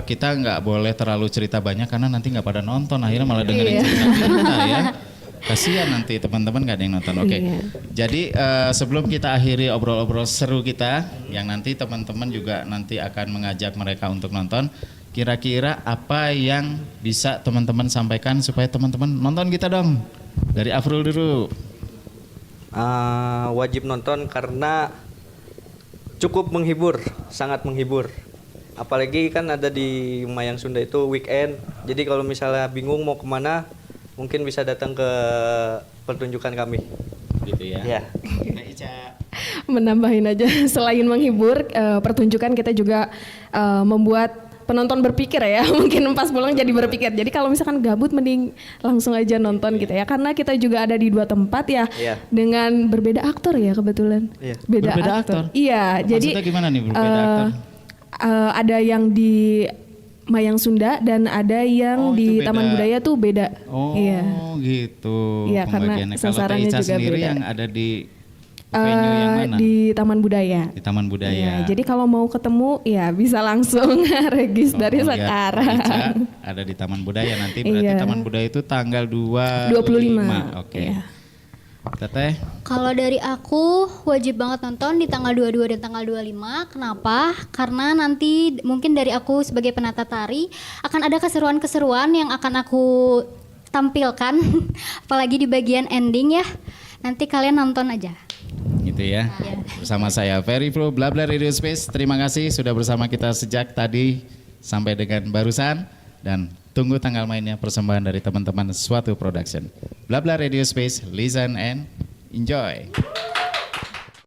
Kita nggak boleh terlalu cerita banyak karena nanti nggak pada nonton. Akhirnya malah dengerin cerita kita ya. Kasihan nanti teman-teman nggak ada yang nonton. Oke. Iya. Jadi sebelum kita akhiri obrol-obrol seru kita, yang nanti teman-teman juga nanti akan mengajak mereka untuk nonton. Kira-kira apa yang bisa teman-teman sampaikan supaya teman-teman nonton kita dong? Dari Afrul dulu. Wajib nonton karena cukup menghibur, sangat menghibur. Apalagi kan ada di Mayang Sunda itu weekend. Jadi kalau misalnya bingung mau kemana, mungkin bisa datang ke pertunjukan kami. Gitu ya. Ya. Menambahin aja, selain menghibur, pertunjukan kita juga membuat penonton berpikir ya. Mungkin pas pulang jadi berpikir. Jadi kalau misalkan gabut mending langsung aja nonton gitu ya. Karena kita juga ada di 2 tempat ya. Iya. Dengan berbeda aktor ya kebetulan. Iya. Beda Berbeda aktor. aktor? Iya, jadi Maksudnya gimana nih berbeda aktor? Ada yang di Mayang Sunda dan ada yang itu di beda. Taman Budaya tuh beda. Oh Iya. gitu. Iya, karena pembagiannya. Kalau sasarannya Teh Ica juga sendiri beda. yang ada di venue yang mana? Di Taman Budaya. Di Taman Budaya. Iya, jadi kalau mau ketemu ya bisa langsung regis dari Kalau lihat sekarang. Teh Ica ada di Taman Budaya nanti berarti Iya. Taman Budaya itu tanggal 25. 25. Oke. Iya. Teteh? Kalau dari aku wajib banget nonton di tanggal 22 dan tanggal 25. Kenapa? Karena nanti mungkin dari aku sebagai penata tari akan ada keseruan-keseruan yang akan aku tampilkan. Apalagi di bagian ending ya. Nanti kalian nonton aja. Gitu ya. Bersama saya Ferry Pro Blabla Radio Space. Terima kasih sudah bersama kita sejak tadi sampai dengan barusan dan tunggu tanggal mainnya persembahan dari teman-teman Suatu Production. Blabla Radio Space, listen and enjoy.